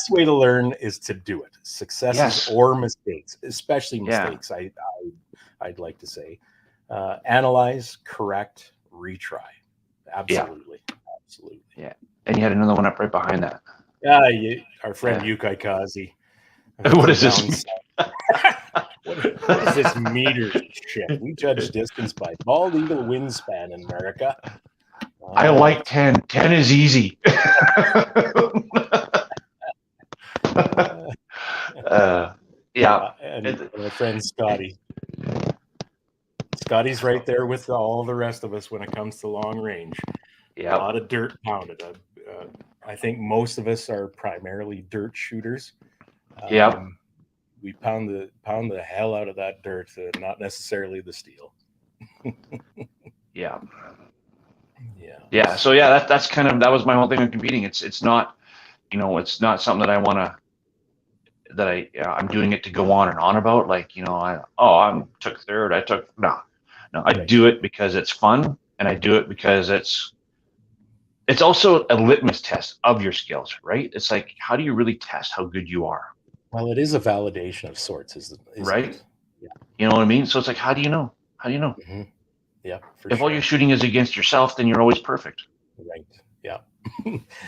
way to learn is to do it. Successes or mistakes, especially mistakes. I'd like to say, analyze, correct, retry. Absolutely. Yeah. And you had another one up right behind that. Our friend Yukai Kazi. What is this? What is this meter shit? We judge distance by bald eagle wingspan in America. I like 10. 10 is easy. And my friend Scotty. Scotty's right there with all the rest of us when it comes to long range. A lot of dirt pounded. I think most of us are primarily dirt shooters. We pound the hell out of that dirt, not necessarily the steel. So that's kind of, that was my whole thing on competing. It's not, it's not something that I want to, I'm doing it to go on and on about. Like, I took third. I do it because it's fun, and I do it because it's also a litmus test of your skills, right? It's like, how do you really test how good you are? Well, it is a validation of sorts, isn't right? It? Yeah. You know what I mean? So it's like, how do you know? Mm-hmm. Yeah. If all you're shooting is against yourself, then you're always perfect. Right. Yeah.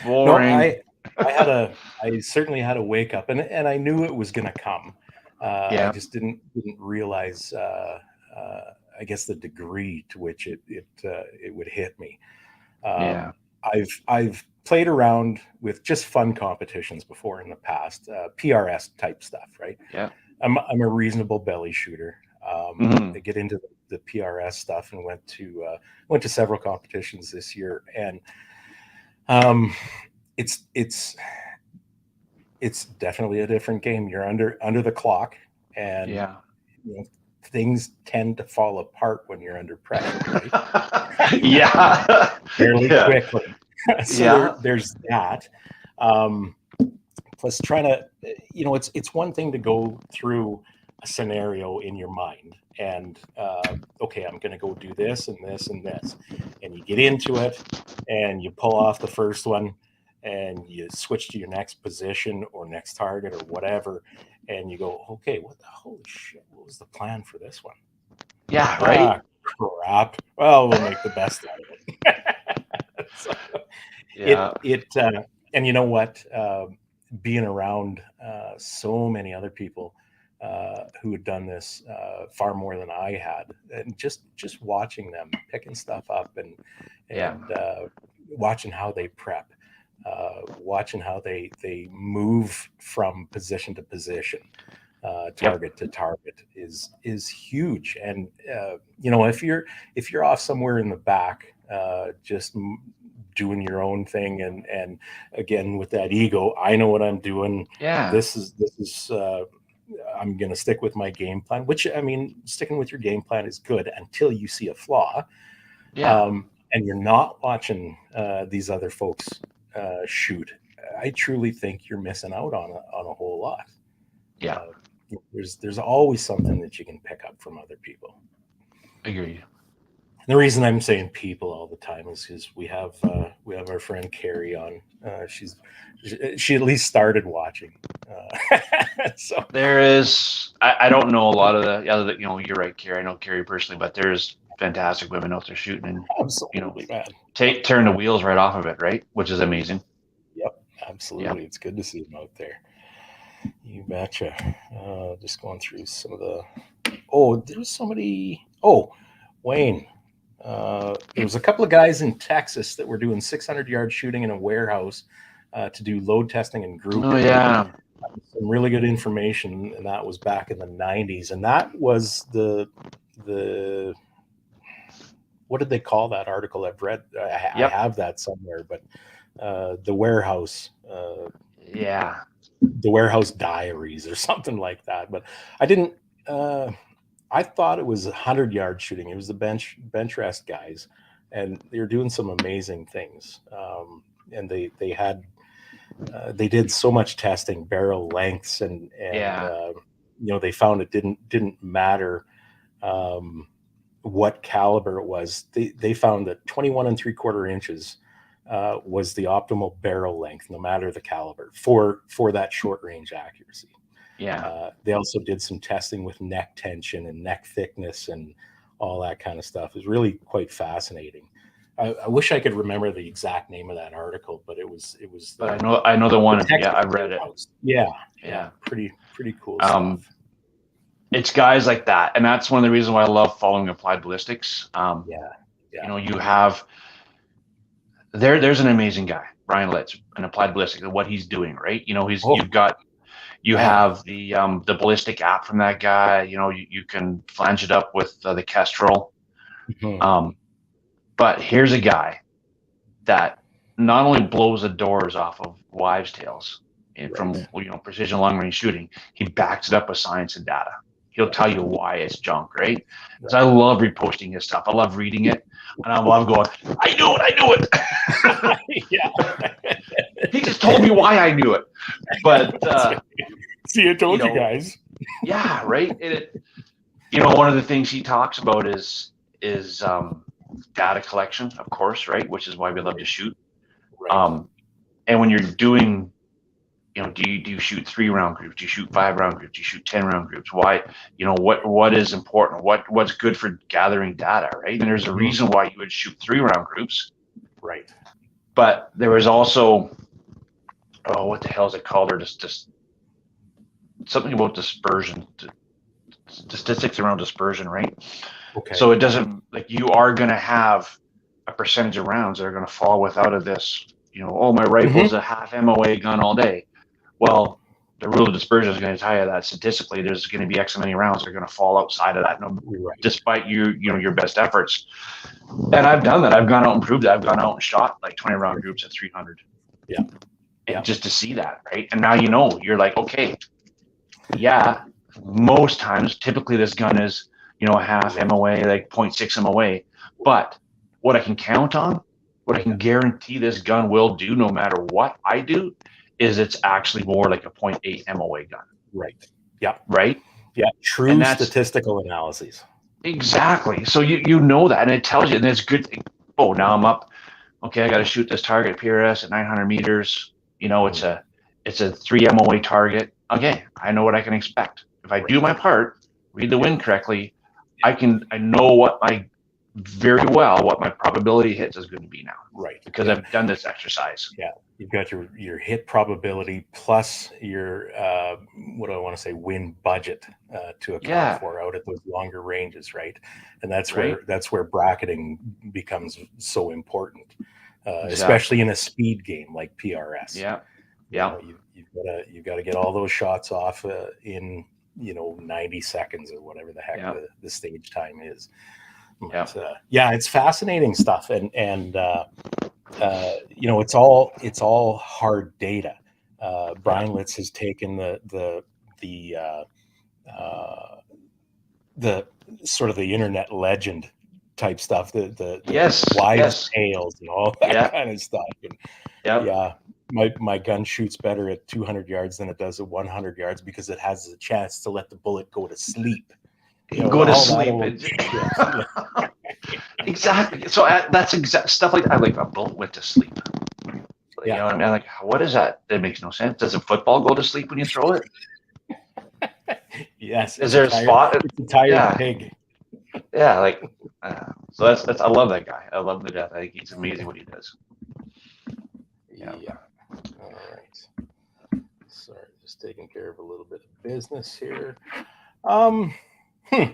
Boring. No, I certainly had a wake up, and I knew it was going to come. I just didn't realize, I guess, the degree to which it would hit me. I've played around with just fun competitions before in the past, PRS type stuff, right? Yeah. I'm a reasonable belly shooter. I get into the PRS stuff and went to several competitions this year, and it's definitely a different game. You're under the clock, and things tend to fall apart when you're under pressure, right? Fairly quickly. So there's that. Plus trying to, it's one thing to go through a scenario in your mind and, okay, I'm going to go do this and this and this. And you get into it and you pull off the first one and you switch to your next position or next target or whatever. And you go, okay, what the holy shit? What was the plan for this one? Yeah, right. Crap. Well, we'll make the best out of it. So, and you know what? Being around so many other people who had done this far more than I had, and just watching them picking stuff up and watching how they prep, watching how they move from position to position, target to target is huge. And if you're off somewhere in the back, just doing your own thing, and again with that ego, I know what I'm doing. This is I'm going to stick with my game plan, which, I mean, sticking with your game plan is good until you see a flaw. And you're not watching these other folks shoot. I truly think you're missing out on a whole lot. There's always something that you can pick up from other people. Agreed. The reason I'm saying people all the time is because we have our friend Carrie on. She at least started watching. So there is. I don't know a lot of the other. You're right, Carrie. I know Carrie personally, but there's fantastic women out there shooting, and absolutely, man. Turn the wheels right off of it, right? Which is amazing. Yep, absolutely. It's good to see them out there. You betcha. Just going through some of the. Oh, there's somebody. Oh, Wayne. There was a couple of guys in Texas that were doing 600-yard shooting in a warehouse to do load testing and group. Oh, yeah. Some really good information, and that was back in the 90s. And that was the what did they call that article? I've read. I Yep. have that somewhere, but the warehouse. Yeah. The Warehouse Diaries or something like that. But I didn't. I thought it was 100-yard shooting. It was the bench rest guys, and they were doing some amazing things. And they did so much testing, barrel lengths, and Yeah. they found it didn't matter what caliber it was. They found that 21 3/4 inches was the optimal barrel length, no matter the caliber, for that short range accuracy. Yeah. They also did some testing with neck tension and neck thickness and all that kind of stuff. It was really quite fascinating. I wish I could remember the exact name of that article, but it was. But I know the one. Texas Yeah, I read it. Yeah, pretty cool Um, stuff. It's guys like that, and that's one of the reasons why I love following Applied Ballistics. Yeah. You have there's an amazing guy, Brian Litz, in Applied Ballistics, and what he's doing, right? You have the ballistic app from that guy. You can flange it up with the Kestrel. Mhm. But here's a guy that not only blows the doors off of wives' tales from precision long range shooting, he backs it up with science and data. He'll tell you why it's junk, right? Because I love reposting his stuff. I love reading it, and I love going, I knew it. Yeah. He just told me why I knew it. But See, I told you guys. yeah, right. One of the things he talks about is data collection, of course, right? Which is why we love to shoot. Right. And when you're doing, do you shoot 3-round groups? Do you shoot 5-round groups? Do you shoot 10-round groups? Why? What is important? What's good for gathering data, right? And there's a reason why you would shoot 3-round groups. Right. But there was also, what the hell is it called? Or just something about dispersion, statistics around dispersion, right? Okay. So it doesn't, like, you are going to have a percentage of rounds that are going to fall without of this, my rifle's a half MOA gun all day. Well, the rule of dispersion is going to tell you that statistically there's going to be X many rounds that are going to fall outside of that, despite your best efforts. And I've done that. I've gone out and proved that. I've gone out and shot like 20-round groups at 300. Yeah. And just to see that, right? And now you're like, okay, yeah, most times, typically this gun is, a half MOA, like 0.6 MOA. But what I can count on, what I can guarantee this gun will do no matter what I do, is it's actually more like a 0.8 MOA gun. Right. Yeah. Right? Yeah. True statistical analyses. Exactly. So you know that, and it tells you, and it's good. Oh, now I'm up. Okay, I got to shoot this target PRS at 900 meters. It's a 3 MOA target. Okay, I know what I can expect. If I do my part, read the wind correctly, I know what my probability hits is going to be now. Right. Because I've done this exercise. Yeah. You've got your hit probability plus your what do I want to say, win budget to account for out at those longer ranges, right? And that's where bracketing becomes so important, especially in a speed game like PRS. Yeah. You've got to get all those shots off in 90 seconds or whatever the heck the stage time is. But, it's fascinating stuff, and it's all hard data. Brian Litz has taken the sort of the internet legend type stuff, the wives' tales and all that kind of stuff. And, my gun shoots better at 200 yards than it does at 100 yards because it has a chance to let the bullet go to sleep. Go to sleep. Exactly. So that's exact stuff like that. Like, a bullet went to sleep. You know what I mean? Like, what is that? That makes no sense. Does a football go to sleep when you throw it? Yes. Is there a spot? It's a tired pig. Yeah, like so that's I love that guy. I love him to death. I think he's amazing what he does. Yeah. All right. Sorry, just taking care of a little bit of business here. You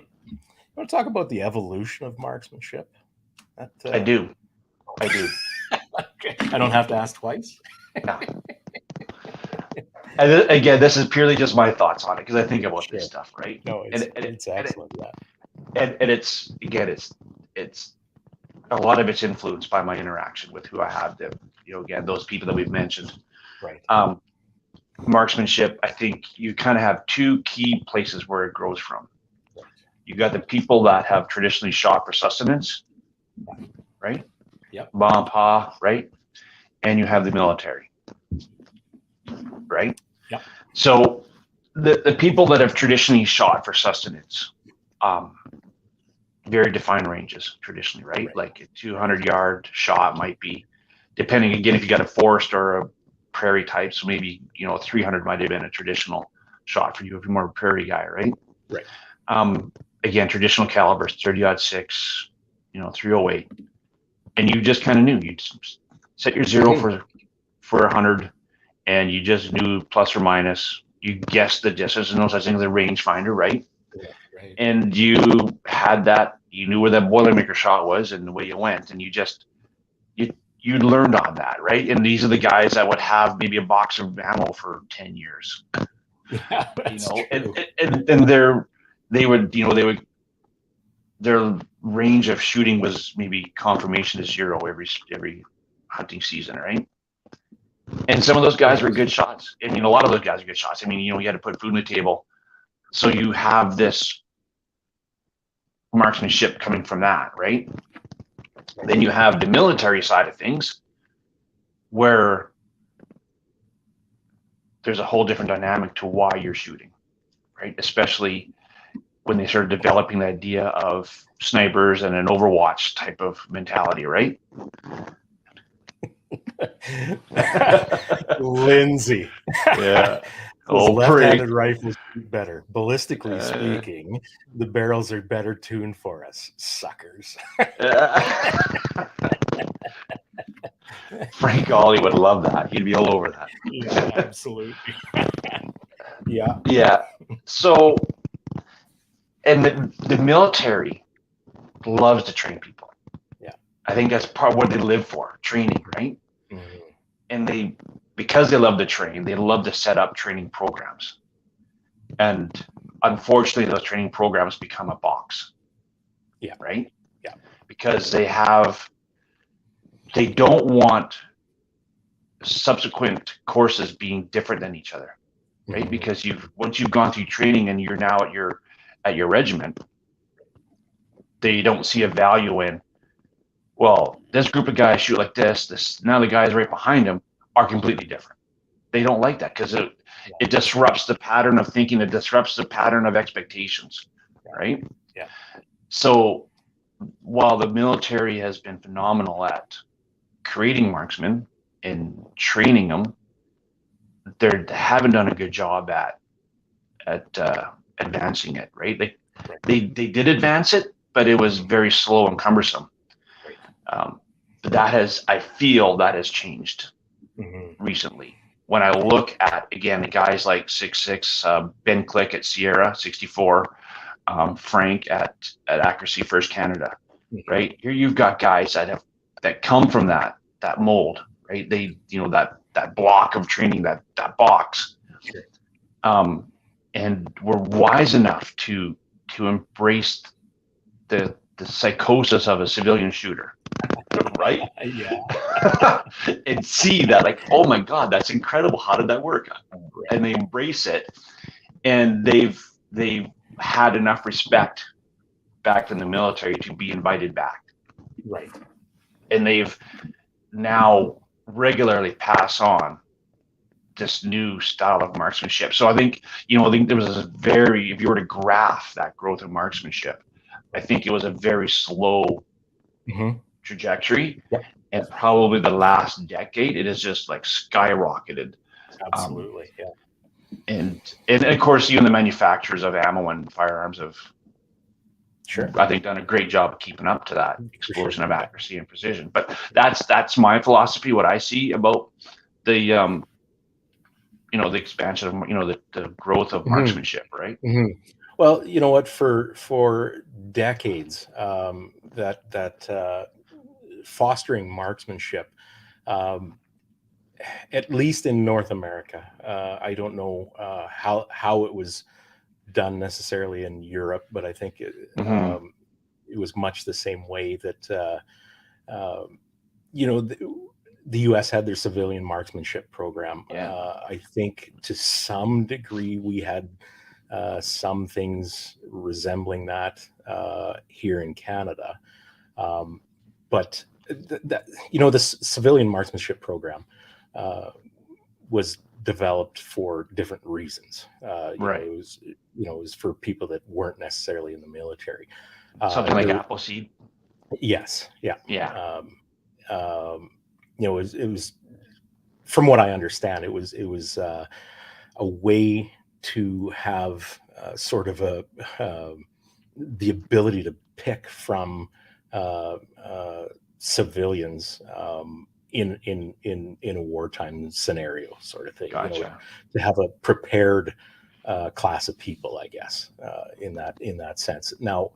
want to talk about the evolution of marksmanship? I do. Okay. I don't have to ask twice. No. And again, this is purely just my thoughts on it because I think about this stuff, right? No, it's excellent. And it's a lot of it's influenced by my interaction with who I have. That again, those people that we've mentioned. Right. Marksmanship, I think you kind of have two key places where it grows from. You got the people that have traditionally shot for sustenance, right? Yep. Mom, pa, right? And you have the military, right? Yep. So the people that have traditionally shot for sustenance, very defined ranges traditionally, right? Like a 200-yard shot might be, depending again if you got a forest or a prairie type, so maybe 300 might have been a traditional shot for you if you're more of a prairie guy, right? Right. Again, traditional calibers, 30-06, 308, and you just kind of knew. You set your zero for 100, and you just knew plus or minus. You guessed the distance. There's no such thing as a rangefinder, right? Yeah, right. And you had that. You knew where that Boilermaker shot was and the way you went, and you learned on that, right? And these are the guys that would have maybe a box of ammo for 10 years. Yeah, that's true. And they would their range of shooting was maybe confirmation to zero every hunting season, right? And some of those guys were good shots. And a lot of those guys are good shots. I mean, you had to put food on the table. So you have this marksmanship coming from that, right? Then you have the military side of things where there's a whole different dynamic to why you're shooting, right? Especially when they started developing the idea of snipers and an Overwatch type of mentality, right? Lindsay. Yeah. Those Oh, left-handed prick. rifles shoot better. Ballistically speaking, the barrels are better tuned for us, suckers. Frank Ollie would love that. He'd be all over that. Yeah, absolutely. Yeah. Yeah. So, and the military loves to train people. Yeah. I think that's part of what they live for, training, right? Mhm. And because they love to train, they love to set up training programs. And unfortunately, those training programs become a box. Yeah. Right? Yeah. Because they don't want subsequent courses being different than each other. Right? Mhm. Because once you've gone through training and you're now at your regiment, they don't see a value in, well, this group of guys shoot like this. Now the guys right behind them are completely different. They don't like that because it disrupts the pattern of thinking. It disrupts the pattern of expectations, right? Yeah. So while the military has been phenomenal at creating marksmen and training them, they haven't done a good job at advancing it, right? They did advance it, but it was very slow and cumbersome. But I feel that has changed recently. When I look at, again, the guys like 6'6", Ben Click at Sierra 64, Frank at Accuracy First Canada, right? Here you've got guys that come from that mold, right? They, that block of training, that box. Sure. And we're wise enough to embrace the psychosis of a civilian shooter, right? Yeah. And see that, like, oh my God, that's incredible. How did that work? And they embrace it, and they've had enough respect back in the military to be invited back. Right. And they've now regularly pass on this new style of marksmanship. So I think there was if you were to graph that growth of marksmanship, I think it was a very slow trajectory. Yep. And probably the last decade, it has just like skyrocketed. Absolutely. Yeah. And of course, even the manufacturers of ammo and firearms have, Sure, I think, done a great job of keeping up to that explosion of accuracy and precision. But that's my philosophy. What I see about the the expansion of the growth of marksmanship, right? Mm-hmm. Well, you know what? For decades, fostering marksmanship, at least in North America, I don't know how it was done necessarily in Europe, but I think it was much the same way that you know, the U.S. had their civilian marksmanship program. Yeah. I think to some degree we had some things resembling that here in Canada. But the civilian marksmanship program was developed for different reasons. Right. It was for people that weren't necessarily in the military. Something like Appleseed. Yes. Yeah. Yeah. It was from what I understand, it was a way to have sort of the ability to pick from civilians in a wartime scenario, sort of thing. Gotcha. To have a prepared class of people, I guess, in that sense. Now,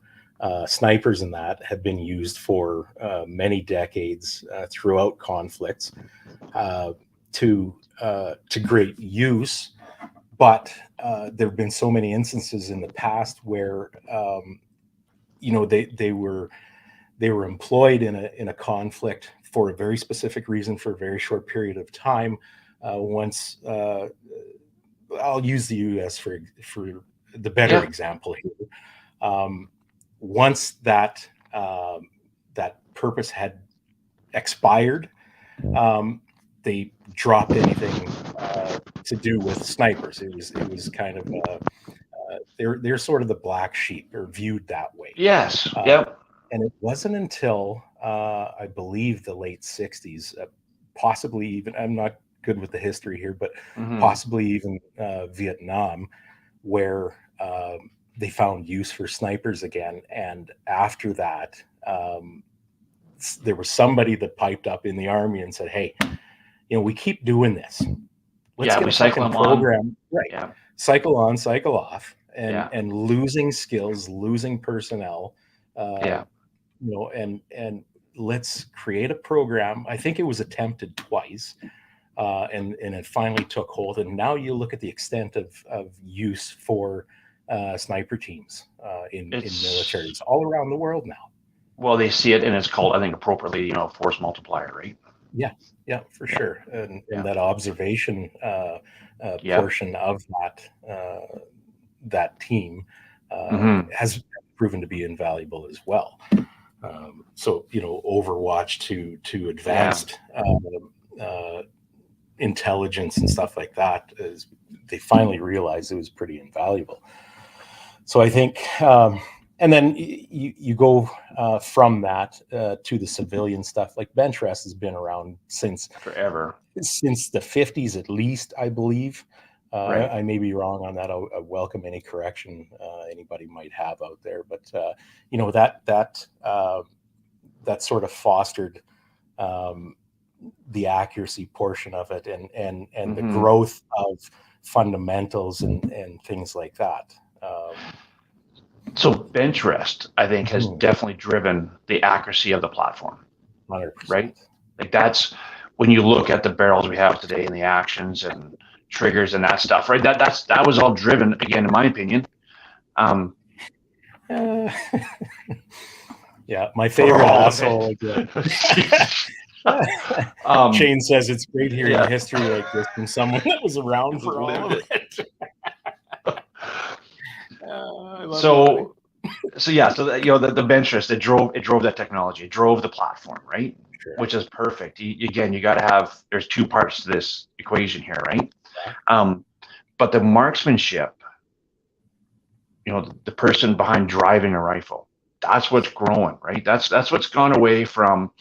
snipers and that have been used for many decades throughout conflicts to great use, but there have been so many instances in the past where they were employed in a conflict for a very specific reason for a very short period of time. Once I'll use the U.S. for the better example here. Once that purpose had expired, they dropped anything to do with snipers. It was kind of they're sort of the black sheep, or viewed that way. Yes. Yep. And it wasn't until I believe the late 60s, possibly even, I'm not good with the history here, but possibly even Vietnam, where they found use for snipers again. And after that, there was somebody that piped up in the Army and said, "Hey, we keep doing this. Let's get a cycle program, right? Yeah. Cycle on, cycle off, and losing skills, losing personnel. And let's create a program." I think it was attempted twice, and it finally took hold. And now you look at the extent of use for sniper teams in militaries all around the world now. Well, they see it, and it's called, I think, appropriately, force multiplier, right? Yeah, for sure. And that observation portion of that team has proven to be invaluable as well. So Overwatch to advanced intelligence and stuff like that, is they finally realized it was pretty invaluable. So I think, and then you go from that to the civilian stuff. Like bench rest has been around since forever, since the 50s at least, I believe. Right. I may be wrong on that. I welcome any correction anybody might have out there. But that sort of fostered the accuracy portion of it, and the growth of fundamentals and things like that. So bench rest, I think, has definitely driven the accuracy of the platform. 100%. Right? Like, that's when you look at the barrels we have today and the actions and triggers and that stuff, right? That was all driven, again, in my opinion. Yeah, my favorite asshole. Shane says it's great hearing history like this from someone that was around for all of it. So the bench rest, it drove that technology, it drove the platform, right? Sure. Which is perfect. You got to have, there's two parts to this equation here, right? But the marksmanship, the person behind driving a rifle, that's what's growing, right? That's what's gone away from.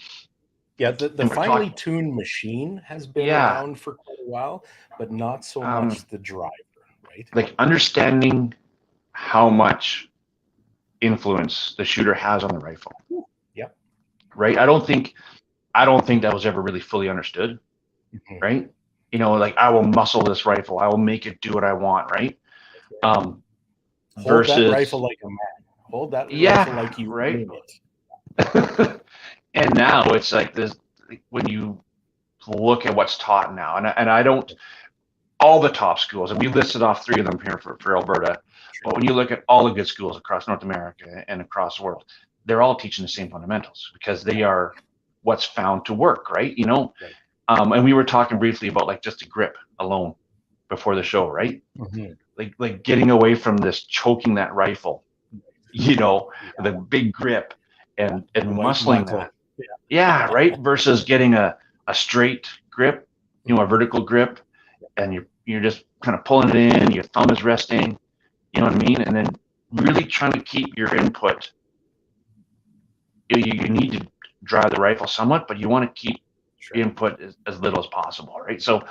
Yeah, the finely tuned machine has been around for quite a while, but not so much the driver, right? Like understanding how much influence the shooter has on the rifle. Yep. Right. I don't think that was ever really fully understood. Right. Like, I will muscle this rifle. I will make it do what I want. Right. Hold Versus that rifle like a man. Hold that rifle like you right. mean it. And now it's like this, when you look at what's taught now, and I don't, all the top schools, and we listed off 3 of them here for Alberta, but when you look at all the good schools across North America and across the world, they're all teaching the same fundamentals, because they are what's found to work, right? Right. And we were talking briefly about like just a grip alone before the show, right? Like getting away from this choking that rifle, the big grip and muscling that. Yeah, right. Versus getting a straight grip, a vertical grip, and you're just kind of pulling it in, your thumb is resting, you know what I mean? And then really trying to keep your input. You need to drive the rifle somewhat, but you want to keep input as little as possible, right? So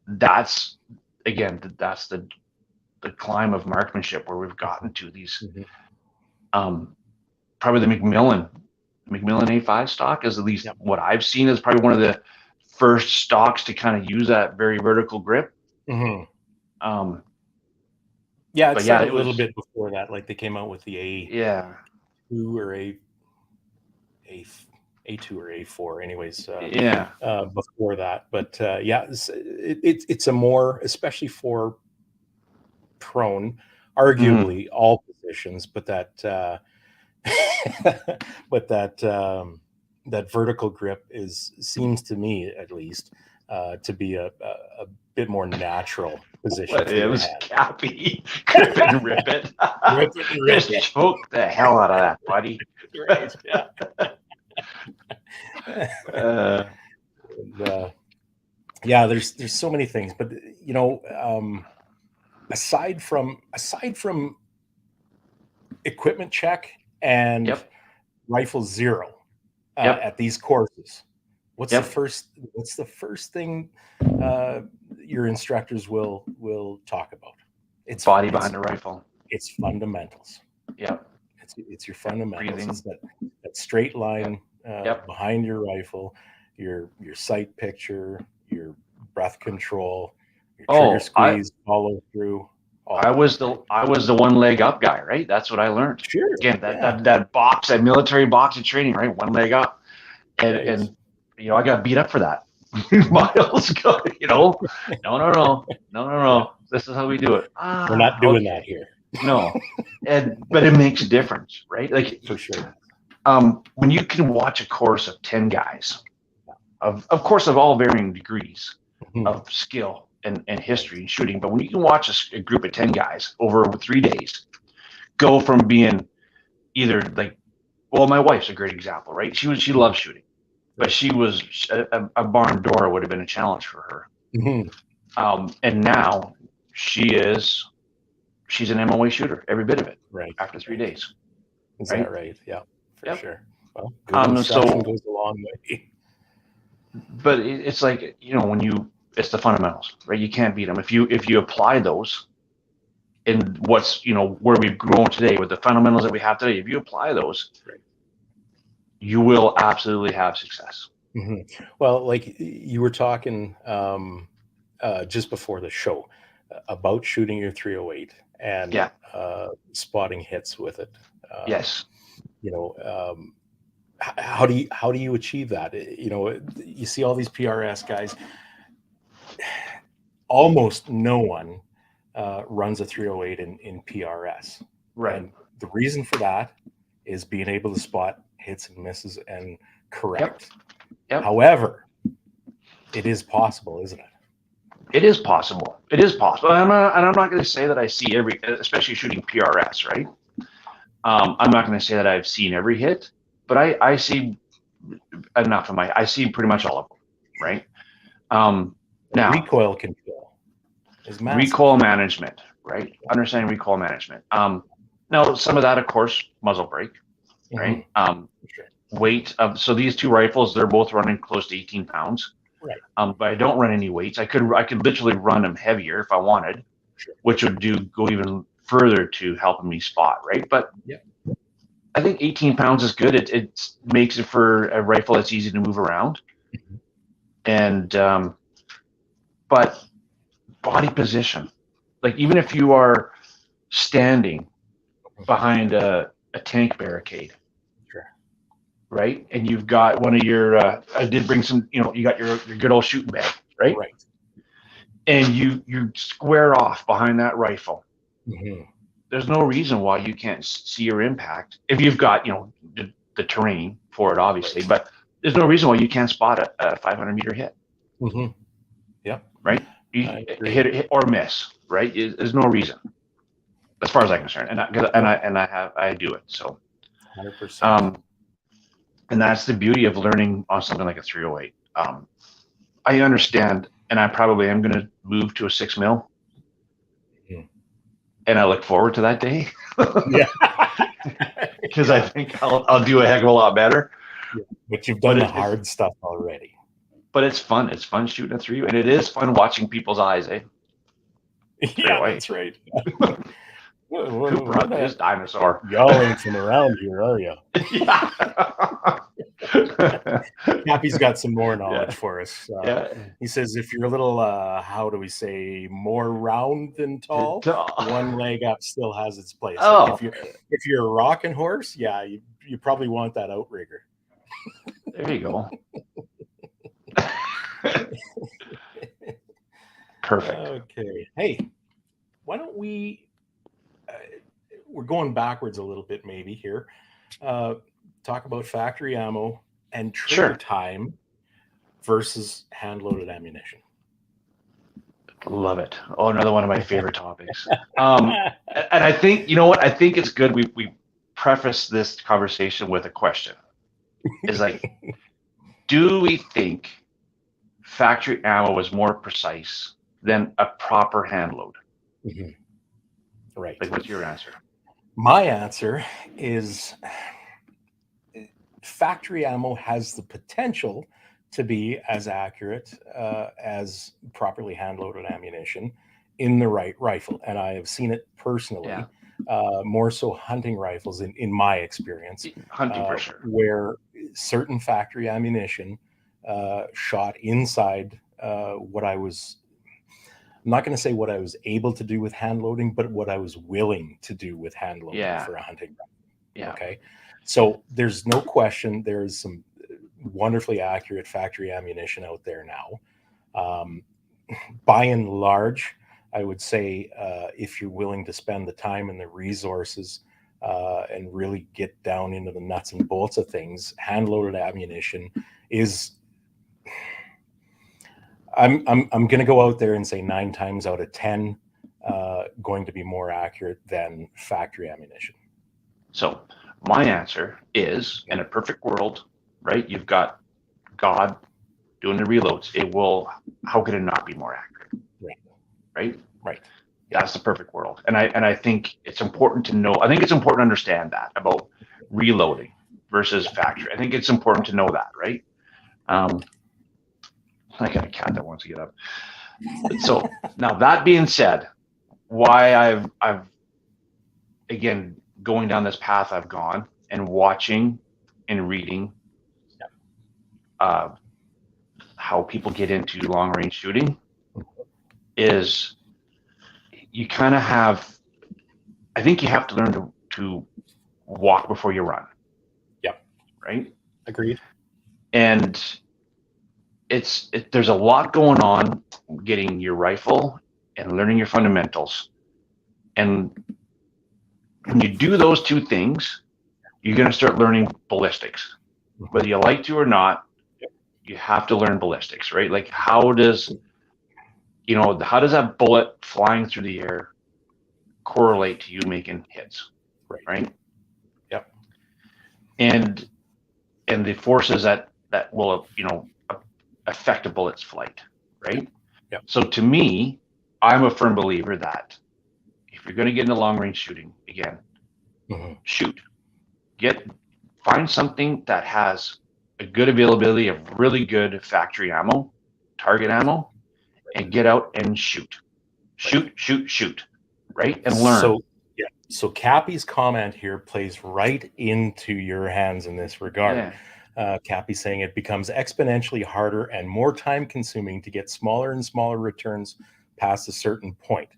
that's the climb of marksmanship where we've gotten to these. Probably the McMillan A5 stock is at least what I've seen is probably one of the first stocks to kind of use that very vertical grip. Yeah, it a little bit before that. Like they came out with the A2 or A2 or A4, anyways. Before that, but it's a more, especially for prone, arguably all positions, but that that vertical grip seems to me at least to be a bit more natural position. It was Cappy. Grip and rip it. Just choke the hell out of that, buddy. Right. Yeah. There's so many things, but aside from equipment check and rifle zero at these courses, what's the first thing your instructors will talk about? It's body behind the rifle. It's fundamentals. It's your fundamentals. Breathing. It's that straight line behind your rifle, your sight picture, your breath control, your trigger squeeze, follow through. I was the one leg up guy, right? That's what I learned. Sure. That military box of training, right? One leg up, and I got beat up for that. Miles go, no. This is how we do it. We're not doing that here. No, but it makes a difference, right? Like for sure. When you can watch a course of 10 guys, of course of all varying degrees of skill and history and shooting, but when you can watch a group of 10 guys over 3 days go from being either my wife's a great example, right? She loves shooting, but she was a barn door would have been a challenge for her. And now she's an MOA shooter, every bit of it, right? After 3 days. Is that right? Yeah, for sure. Well, so goes a long way. But it's like, it's the fundamentals, right? You can't beat them if you apply those. And what's where we've grown today with the fundamentals that we have today, if you apply those, you will absolutely have success. Well, like you were talking just before the show about shooting your 308 and spotting hits with it. Yes. How do you achieve that? You see all these PRS guys. Almost no one runs a 308 in PRS. Right. And the reason for that is being able to spot hits and misses and correct. Yep. However, it is possible, isn't it? It is possible. It is possible. And I'm not going to say that I see especially shooting PRS, right? I'm not going to say that I've seen every hit, but I see enough of I see pretty much all of them, right? Now, recoil control is massive. Recoil management, right? Understanding recoil management. Now, some of that, of course, muzzle brake, right? Weight of, so these two rifles, they're both running close to 18 pounds. Right. But I don't run any weights. I could literally run them heavier if I wanted, which would go even further to helping me spot, right? But I think 18 pounds is good. It makes it for a rifle that's easy to move around. And but body position, like even if you are standing behind a tank barricade, right? And you've got one of your, I did bring some, you got your good old shooting bag, right? Right. And you square off behind that rifle. There's no reason why you can't see your impact if you've got, the terrain for it, obviously. But there's no reason why you can't spot a 500-meter hit, Mm-hmm. Yep. right? You I agree. hit or miss, right? There's no reason, as far as I'm concerned, I do it. So, 100%. and that's the beauty of learning on something like a 308. I understand, and I probably am going to move to a 6 mil, and I look forward to that day. Yeah. Because I think I'll do a heck of a lot better. Yeah. But you've done But the hard stuff already. But it's fun. It's fun shooting a 3, and it is fun watching people's eyes, eh? Yeah, away. that's right. Who brought this dinosaur? Yelling from around here, are you? Yeah. Cappy's got some more knowledge for us. Yeah. He says if you're a little, how do we say, more round than tall, one leg up still has its place. Oh. Like if you're a rocking horse, yeah, you probably want that outrigger. There you go. Perfect. Okay. Hey, why don't we? We're going backwards a little bit, maybe here. Talk about factory ammo and trigger time versus hand-loaded ammunition. Love it. Oh, another one of my favorite topics. And I think, you know what? I think it's good we preface this conversation with a question. It's like, do we think factory ammo is more precise than a proper hand load? Mm-hmm. Right. Like, what's your answer? My answer is factory ammo has the potential to be as accurate as properly hand-loaded ammunition in the right rifle. And I have seen it personally, more so hunting rifles in my experience. Hunting for sure. Where certain factory ammunition shot inside what I was, I'm not going to say what I was able to do with hand loading, but what I was willing to do with hand loading for a hunting rifle. Yeah. Okay. So there's no question there's some wonderfully accurate factory ammunition out there now. By and large, I would say if you're willing to spend the time and the resources and really get down into the nuts and bolts of things, hand-loaded ammunition is. I'm going to go out there and say 9 times out of 10 going to be more accurate than factory ammunition. So my answer is, in a perfect world, right? You've got God doing the reloads. It will. How could it not be more accurate? Right. That's the perfect world. And I think it's important to know. I think it's important to understand that about reloading versus factory. I think it's important to know that, right? I got a cat that wants to get up. So now that being said, why I've again going down this path I've gone and watching and reading how people get into long range shooting is you kind of have, I think you have to learn to walk before you run. Yep. Right. Agreed. And there's a lot going on getting your rifle and learning your fundamentals. And when you do those two things, you're going to start learning ballistics. Whether you like to or not, you have to learn ballistics, right? Like how does that bullet flying through the air correlate to you making hits? Right? Yep. And the forces that will, affect a bullet's flight, right? Yep. So to me, I'm a firm believer that if you're going to get into long range shooting again, shoot. Find something that has a good availability of really good factory ammo, target ammo, and get out and shoot, right? And learn. So Cappy's comment here plays right into your hands in this regard. Cappy saying it becomes exponentially harder and more time consuming to get smaller and smaller returns past a certain point.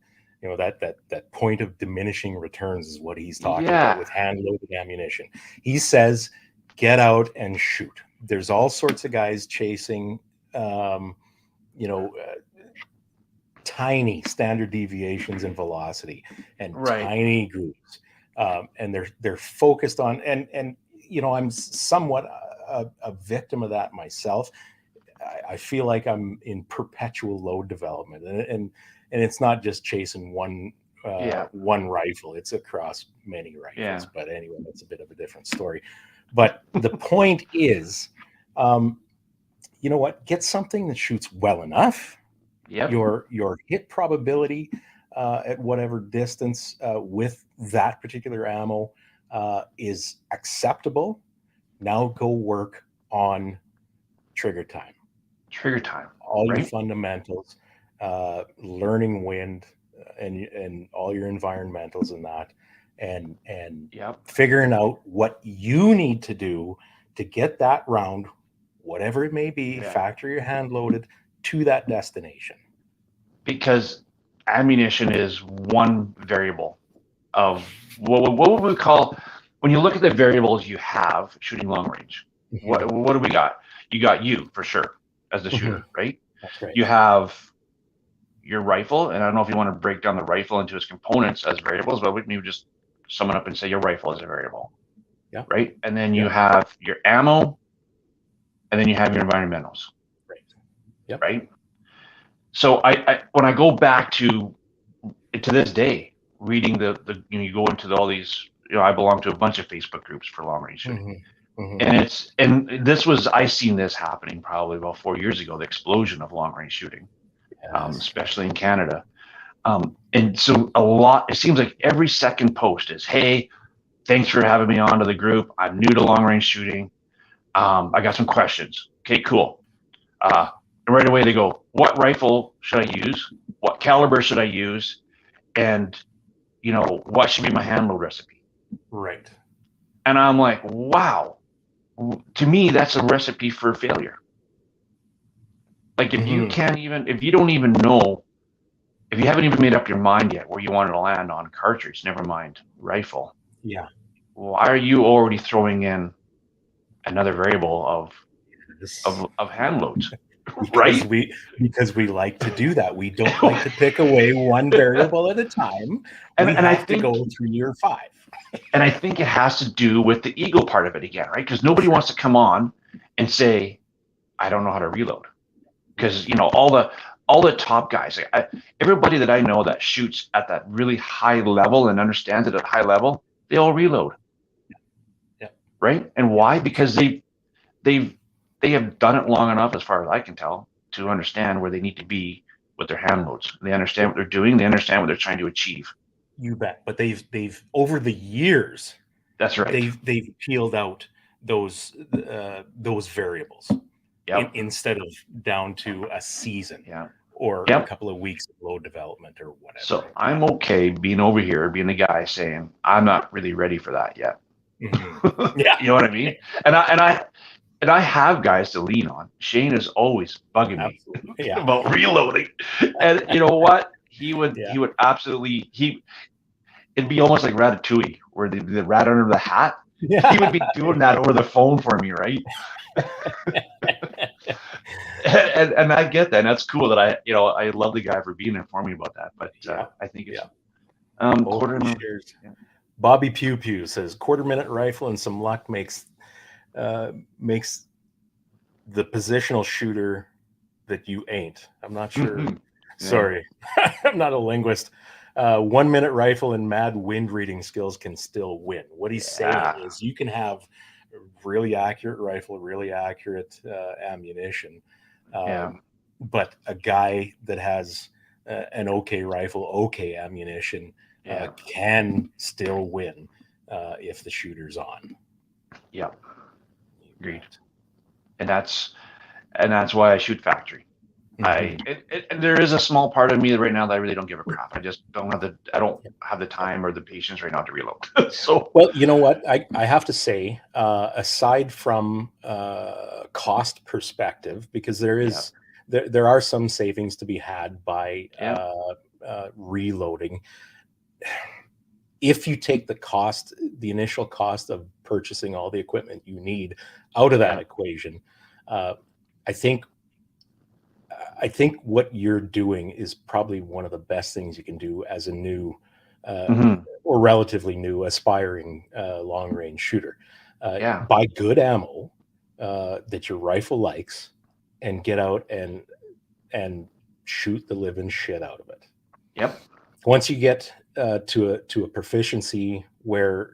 That point of diminishing returns is what he's talking about with hand-loaded ammunition. He says, get out and shoot. There's all sorts of guys chasing, tiny standard deviations in velocity and tiny groups. And they're focused on, and I'm somewhat a victim of that myself. I feel like I'm in perpetual load development, and it's not just chasing one rifle; it's across many rifles. Yeah. But anyway, that's a bit of a different story. But the point is, you know what? Get something that shoots well enough. Yep. Your hit probability at whatever distance with that particular ammo is acceptable. Now go work on trigger time. Trigger time. All right? your fundamentals, learning wind, and all your environmentals and that, and Yep. figuring out what you need to do to get that round, whatever it may be, Yeah. factory or hand loaded, to that destination. Because ammunition is one variable of what would we call, when you look at the variables you have shooting long range, what do we got? You got you for sure as the shooter, right? That's right. You have your rifle, and I don't know if you want to break down the rifle into its components as variables, but we can just sum it up and say your rifle is a variable. Yeah. Right? And then you have your ammo, and then you have your environmentals. Right. Yep. Right? So I when I go back to this day, reading the you go into all these, I belong to a bunch of Facebook groups for long range shooting. And I seen this happening probably about 4 years ago, the explosion of long range shooting, especially in Canada. And so it seems like every second post is, hey, thanks for having me onto the group. I'm new to long range shooting. I got some questions. Okay, cool. And right away they go, what rifle should I use? What caliber should I use? And, what should be my hand load recipe? Right. And I'm like, wow. To me, that's a recipe for failure. Like if you don't even know, if you haven't even made up your mind yet where you want to land on cartridge, never mind rifle. Yeah. Why are you already throwing in another variable of hand loads? Right? Because we like to do that. We don't like to pick away one variable at a time. And I have to go through year 5. And I think it has to do with the ego part of it again, right? Because nobody wants to come on and say, I don't know how to reload. Because, all the top guys, everybody that I know that shoots at that really high level and understands it at high level, they all reload. Yeah. Right? And why? Because they have done it long enough, as far as I can tell, to understand where they need to be with their hand loads. They understand what they're doing. They understand what they're trying to achieve. You bet. But they've over the years. That's right. They've peeled out those variables. Yep. Instead of down to a season. Yeah. Or a couple of weeks of load development or whatever. So I'm okay being over here, being the guy saying I'm not really ready for that yet. Mm-hmm. Yeah. You know what I mean? And I have guys to lean on. Shane is always bugging me about reloading. And you know what? He would absolutely, it'd be almost like Ratatouille, where the rat under the hat. Yeah. He would be doing that over the phone for me, right? and I get that. And that's cool that I love the guy for being informing me about that. But I think it's Bobby Pew Pew says quarter-minute rifle and some luck makes the positional shooter that you ain't. I'm not sure. Sorry, I'm not a linguist. 1 minute rifle and mad wind reading skills can still win. What he's saying is you can have really accurate rifle, really accurate ammunition, but a guy that has an okay rifle, okay ammunition can still win if the shooter's on. Yeah, agreed. And that's why I shoot factory. Mm-hmm. There is a small part of me right now that I really don't give a crap. I just don't have the time or the patience right now to reload. So, well, you know what? I have to say, aside from cost perspective, because there are some savings to be had by reloading. If you take the initial cost of purchasing all the equipment you need out of that equation, I think what you're doing is probably one of the best things you can do as a new or relatively new aspiring long-range shooter. Buy good ammo, that your rifle likes and get out and shoot the living shit out of it. Yep. Once you get to a proficiency where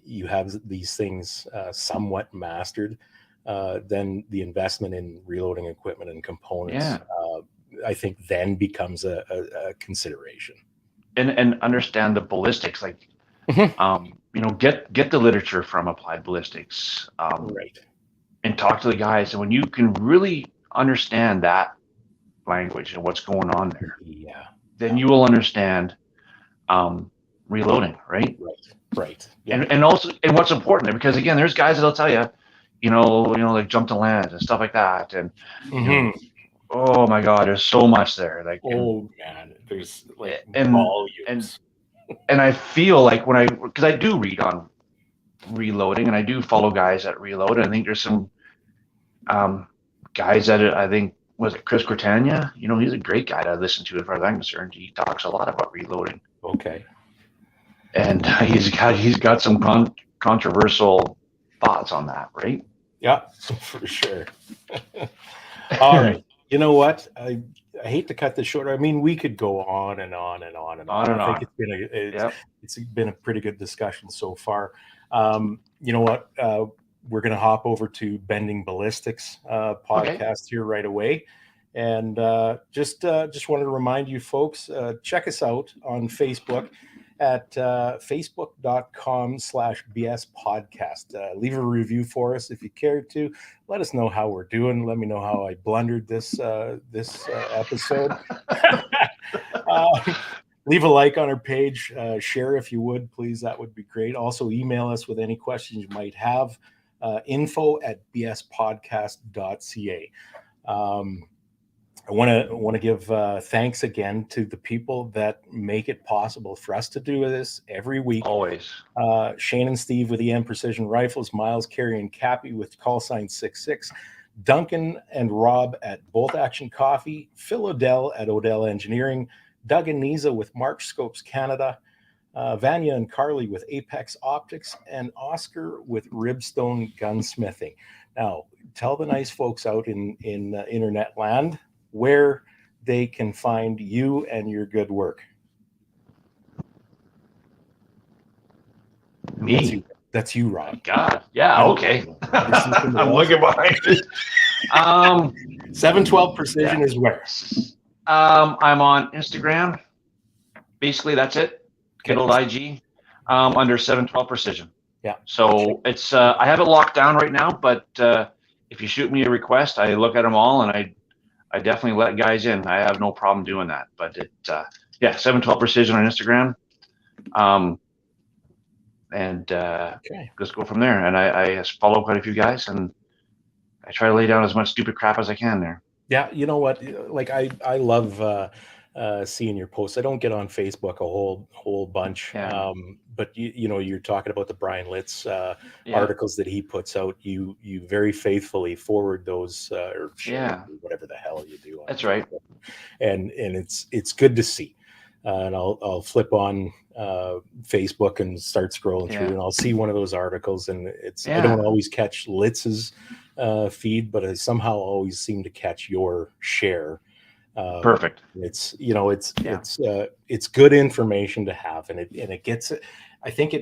you have these things somewhat mastered, then the investment in reloading equipment and components, I think, then becomes a consideration. And understand the ballistics, like, get the literature from Applied Ballistics, Right. and talk to the guys. And when you can really understand that language and what's going on there, Yeah. then you will understand reloading, right? Right. Yeah. And also, and what's important there, because again, there's guys that'll tell you, like jump to land and stuff like that, and oh my God, there's so much there. Like, oh man, there's like and volumes. And I feel like because I do read on reloading, and I do follow guys that reload, and I think there's some guys that I think, was it Chris Cortania? He's a great guy to listen to as far as I'm concerned. He talks a lot about reloading. Okay. And he's got some controversial thoughts on that, right? Yeah, for sure. All right. You know what? I hate to cut this short. I mean, we could go on and on and on and on. I think it's been a pretty good discussion so far. You know what? We're going to hop over to Bending Ballistics podcast here right away. And just wanted to remind you folks, check us out on Facebook at facebook.com/BS podcast. Leave a review for us if you care to. Let us know how we're doing. Let me know how I blundered this episode. Leave a like on our page. Share if you would, please. That would be great. Also, email us with any questions you might have. info@bspodcast.ca. I want to give thanks again to the people that make it possible for us to do this every week. Always. Shane and Steve with EM Precision Rifles, Miles, Carey, and Cappy with call sign 66, Duncan and Rob at Bolt Action Coffee, Phil Odell at Odell Engineering, Doug and Niza with March Scopes Canada, Vanya and Carly with Apex Optics, and Oscar with Ribstone Gunsmithing. Now, tell the nice folks out in internet land where they can find you and your good work. Me? That's you, Rob. God. Yeah, okay. I'm looking behind it. 712 Precision is where? I'm on Instagram. Basically, that's it. Good old IG. Under 712 Precision. Yeah. So it's I have it locked down right now, but if you shoot me a request, I look at them all, and I definitely let guys in. I have no problem doing that. But 712 Precision on Instagram. Just go from there. And I follow quite a few guys, and I try to lay down as much stupid crap as I can there. Yeah, you know what? Like I love seeing your posts. I don't get on Facebook a whole bunch, but you're talking about the Brian Litz articles that he puts out. You very faithfully forward those or share whatever the hell you do. That's right. And it's good to see. And I'll flip on Facebook and start scrolling through, and I'll see one of those articles, and I don't always catch Litz's feed, but I somehow always seem to catch your share. Perfect. It's good information to have, and it gets, I think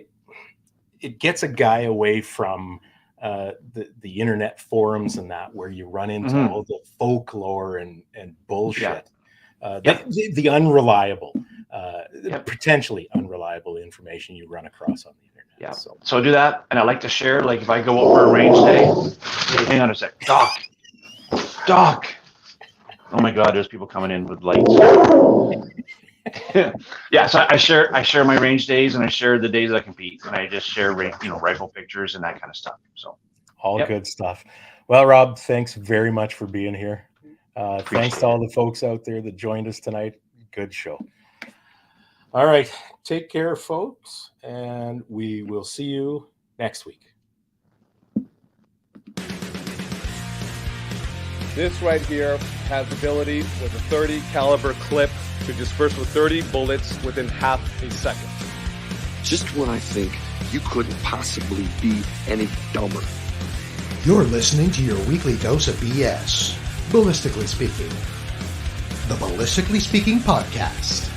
it gets a guy away from the internet forums and that, where you run into all the folklore and bullshit. The unreliable, potentially unreliable information you run across on the internet. Yeah. So I do that, and I like to share. Like if I go out for a range day, hang on a sec, Doc. Oh my God, there's people coming in with lights. So I share my range days, and I share the days I compete, and I just share rifle pictures and that kind of stuff. So all good stuff. Well, Rob, thanks very much for being here. Thanks to all the folks out there that joined us tonight. Good show. All right. Take care, folks, and we will see you next week. This right here has the ability with a 30 caliber clip to disperse with 30 bullets within half a second. Just when I think you couldn't possibly be any dumber. You're listening to your weekly dose of BS, ballistically speaking. The Ballistically Speaking Podcast.